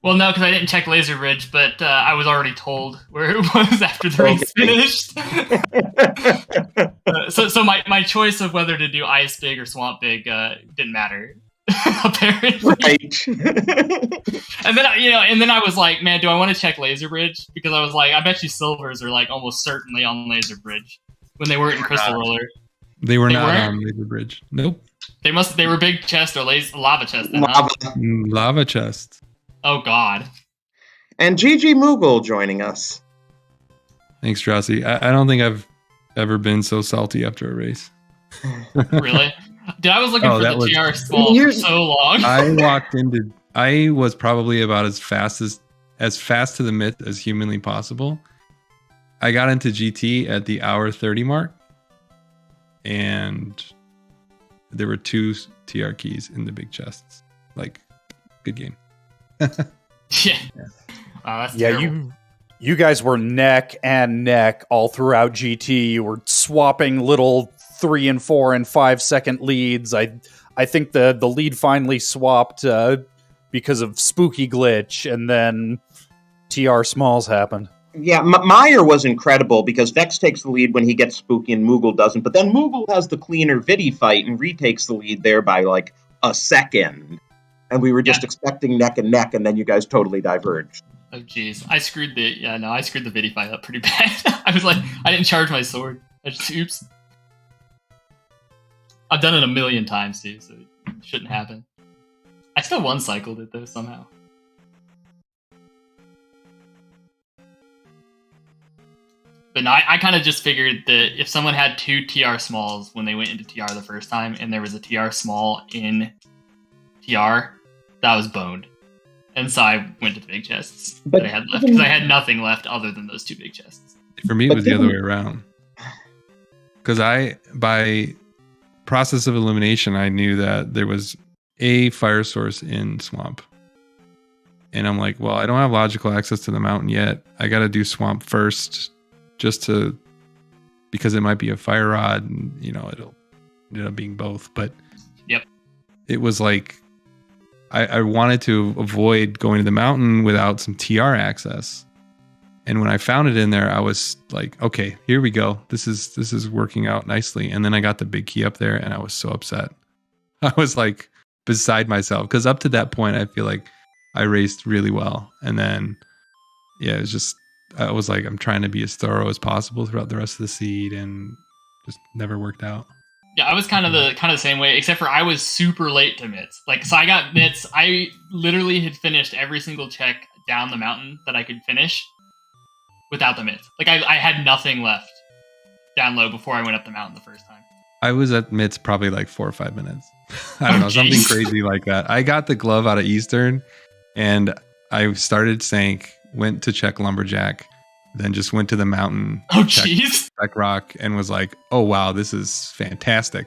Well, no, because I didn't check Laser Bridge, but I was already told where it was after the race finished. So my choice of whether to do Ice Big or Swamp Big didn't matter, apparently. Right. And then I was like, man, do I want to check Laser Bridge? Because I was like, I bet you Silvers are like almost certainly on Laser Bridge when they weren't in Crystal Roller. They were not on Laser Bridge. Nope. They were Big Chest or Lava Chest. Then, Lava Chest. Oh, God. And GG Moogle joining us. Thanks, Drosy. I don't think I've ever been so salty after a race. Really? Dude, I was looking for the TR Small for so long. I was probably about as fast to the myth as humanly possible. I got into GT at the hour 30 mark, and there were 2 TR keys in the big chests. Like, good game. Yeah. Oh, that's terrible. You guys were neck and neck all throughout GT. You were swapping little 3 and 4 and 5 second leads. I think the lead finally swapped because of Spooky Glitch, and then TR Smalls happened. Yeah, Meyer was incredible because Vex takes the lead when he gets Spooky and Moogle doesn't, but then Moogle has the cleaner Vidi fight and retakes the lead there by like a second. And we were just expecting neck and neck, and then you guys totally diverged. Oh, jeez. I screwed the Vidi fight up pretty bad. I was like, I didn't charge my sword. Oops. I've done it a million times, too, so it shouldn't happen. I still one-cycled it, though, somehow. But no, I kind of just figured that if someone had 2 TR Smalls when they went into TR the first time, and there was a TR Small in TR, that was boned. And so I went to the big chests that I had left, because I had nothing left other than those 2 big chests. For me, it was the other way around. Because by process of elimination, I knew that there was a fire source in Swamp. And I'm like, well, I don't have logical access to the mountain yet. I got to do Swamp first, because it might be a fire rod, and, it'll end up being both. But yep, it was like, I wanted to avoid going to the mountain without some TR access. And when I found it in there, I was like, okay, here we go. This is working out nicely. And then I got the big key up there, and I was so upset. I was like beside myself, because up to that point, I feel like I raced really well. And then, yeah, it was just, I was like, I'm trying to be as thorough as possible throughout the rest of the seed, and just never worked out. Yeah, I was kind of the same way, except for I was super late to mitts. So I got mitts. I literally had finished every single check down the mountain that I could finish without the mitts. I had nothing left down low before I went up the mountain the first time. I was at mitts probably like 4 or 5 minutes. I don't know, something crazy like that. I got the glove out of Eastern, and I started Sank, went to check Lumberjack, then just went to the mountain. Oh, jeez. Check Rock, and was like, oh, wow, this is fantastic.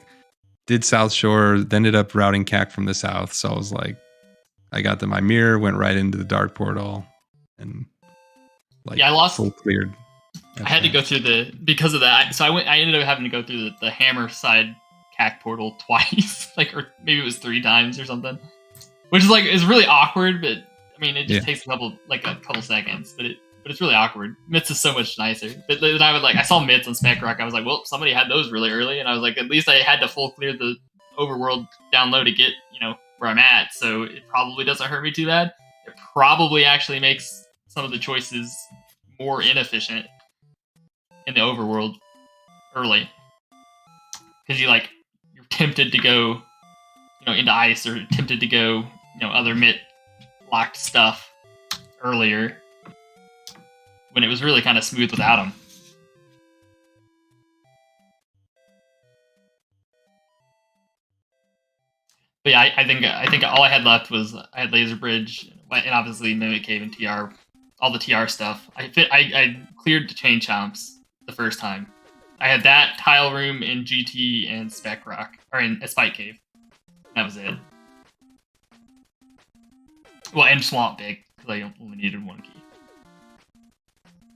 Did South Shore, then ended up routing CAC from the south. So I was like, I got my mirror, went right into the dark portal, and I lost. Full cleared. I had to go through because of that. So I ended up having to go through the hammer side CAC portal twice, or maybe it was 3 times or something, which is is really awkward. But I mean, it just takes a couple seconds. But but it's really awkward. Myths is so much nicer. But then I saw Myths on Spec Rock. I was like, well, somebody had those really early, and I was like, at least I had to full clear the overworld down low to get where I'm at, so it probably doesn't hurt me too bad. It probably actually makes some of the choices more inefficient in the overworld early, because you're tempted to go into ice, or tempted to go other myth locked stuff earlier when it was really kind of smooth without them. But yeah, I think all I had left was I had Laser Bridge and obviously Mimic Cave and TR, all the TR stuff. I cleared the Chain Chomps the first time. I had that Tile Room in GT and Spec Rock, or in a Spike Cave. That was it. Well, and Swamp Big, because I only needed one key.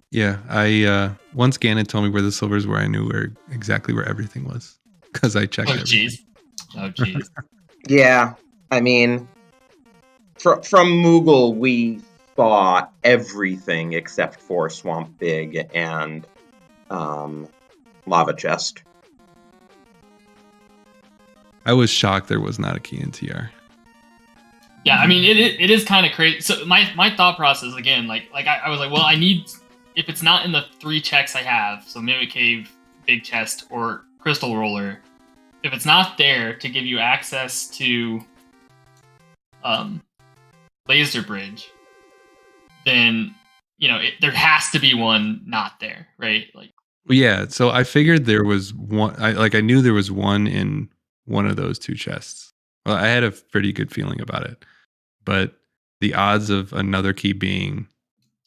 Yeah, I once Ganon told me where the silvers were, I knew exactly where everything was because I checked. Oh jeez. Oh jeez. Yeah, I mean, from Moogle, we saw everything except for Swamp Big and Lava Chest. I was shocked there was not a key in TR. Yeah, I mean, it is kind of crazy. So my thought process, again, I was like, well, I need, if it's not in the 3 checks I have, so Mimic Cave, Big Chest, or Crystal Roller, if it's not there to give you access to Laser Bridge, then there has to be one not there, right? Like, Well, yeah, so I figured there was one. I knew there was one in one of those 2 chests. Well, I had a pretty good feeling about it, but the odds of another key being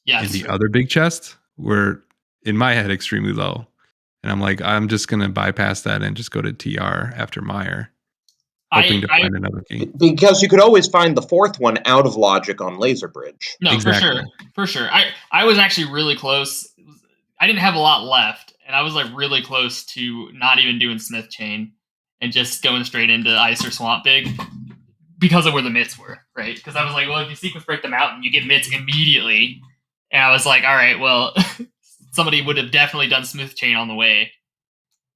in the other big chest were, in my head, extremely low. And I'm like, I'm just gonna bypass that and just go to TR after Meyer, hoping to find another key. Because you could always find the 4th one out of logic on Laser Bridge. No, Exactly. for sure. I was actually really close. I didn't have a lot left, and I was really close to not even doing Smith Chain and just going straight into Ice or Swamp Big because of where the myths were, right? Because I was like, well, if you sequence break the mountain, you get myths immediately. And I was like, all right, well, somebody would have definitely done Smith Chain on the way.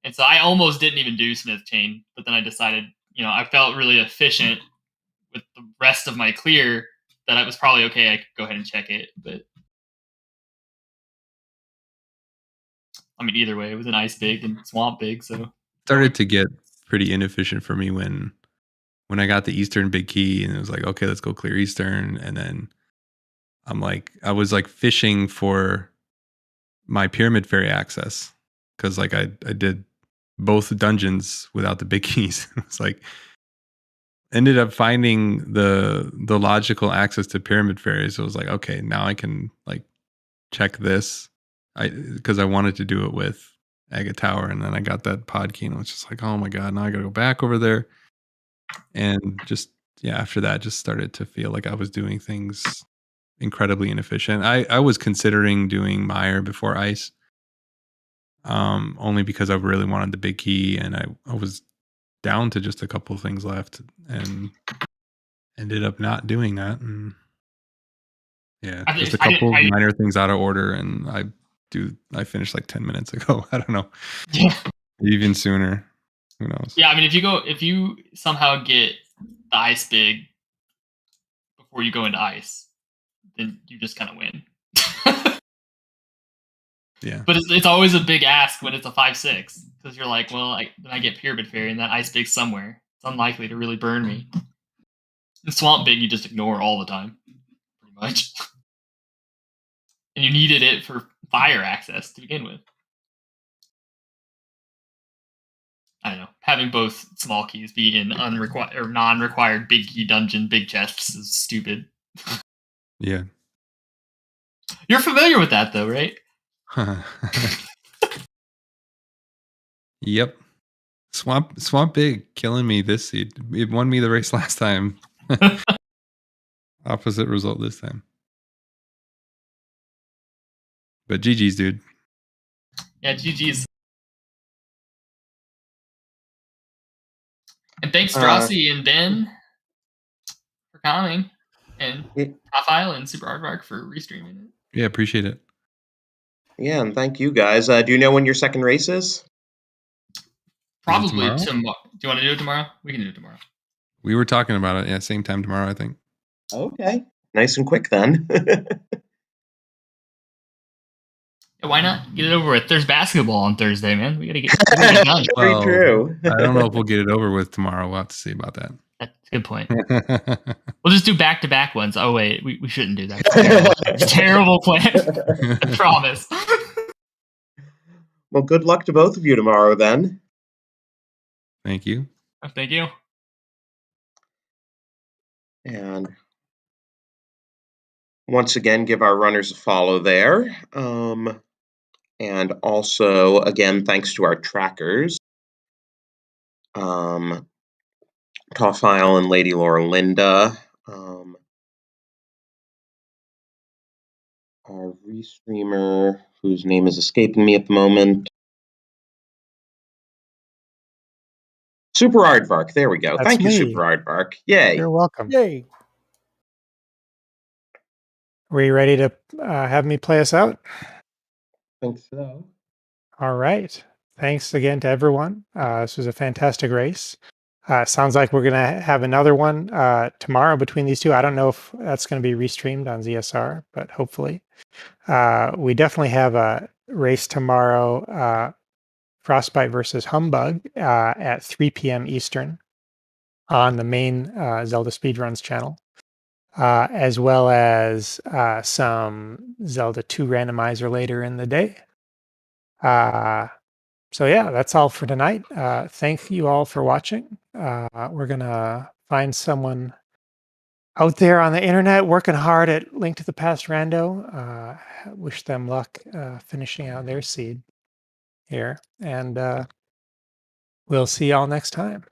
And so I almost didn't even do Smith Chain, but then I decided, I felt really efficient with the rest of my clear that it was probably okay. I could go ahead and check it, but I mean, either way, it was an Ice Big and Swamp Big, so Started to get pretty inefficient for me when I got the Eastern big key, and it was like, okay, let's go clear Eastern, and then I was fishing for my Pyramid Fairy access because I did both dungeons without the big keys. It's ended up finding the logical access to Pyramid Fairies. So it was like, okay, now I can check this. Because I wanted to do it with Agate Tower, and then I got that pod key, and I was just like, oh my god, now I gotta go back over there. And just after that, just started to feel like I was doing things incredibly inefficient. I was considering doing Meyer before Ice, only because I really wanted the big key, and I was down to just a couple of things left, and ended up not doing that. And just a couple minor things out of order, and I finished 10 minutes ago. I don't know. Yeah. Even sooner. Who knows? Yeah, I mean, if you somehow get the Ice Big before you go into Ice, then you just kind of win. Yeah. But it's always a big ask when it's a 5/6, because you're like, well, then I get Pyramid Fairy and that Ice Big somewhere. It's unlikely to really burn me. And Swamp Big you just ignore all the time, pretty much. And you needed it for fire access to begin with. I don't know. Having both small keys be in non-required big key dungeon, big chests is stupid. Yeah. You're familiar with that, though, right? Yep. Swamp Big killing me this seed. It won me the race last time. Opposite result this time. But GG's, dude. Yeah, GG's. And thanks, Drossi and Ben, for coming. And Top Island, Super Aardvark for restreaming it. Yeah, appreciate it. Yeah, and thank you guys. Do you know when your second race is? Probably tomorrow? tomorrow. Do you want to do it tomorrow? We can do it tomorrow. We were talking about it. Yeah, same time tomorrow, I think. Okay. Nice and quick then. Yeah, why not get it over with? There's basketball on Thursday, man. We gotta get it done. Very Well, true. I don't know if we'll get it over with tomorrow. We'll have to see about that. That's a good point. We'll just do back-to-back ones. Oh wait, we shouldn't do that. It's a terrible plan. I promise. Well, good luck to both of you tomorrow then. Thank you. Thank you. And once again, give our runners a follow there. And also, again, thanks to our trackers, Toffile and Lady Laura Linda, our restreamer, whose name is escaping me at the moment. Super Aardvark, there we go. That's Thank you, me. Super Aardvark. Yay. You're welcome. Yay! Were you ready to have me play us out? I think so. All right. Thanks again to everyone. This was a fantastic race. Sounds like we're going to have another one tomorrow between these two. I don't know if that's going to be restreamed on ZSR, but hopefully. We definitely have a race tomorrow, Frostbite versus Humbug at 3 p.m. Eastern on the main Zelda Speedruns channel. As well as some Zelda 2 randomizer later in the day. So yeah, that's all for tonight. Thank you all for watching. We're gonna find someone out there on the internet working hard at Link to the Past Rando. Wish them luck finishing out their seed here. And we'll see y'all next time.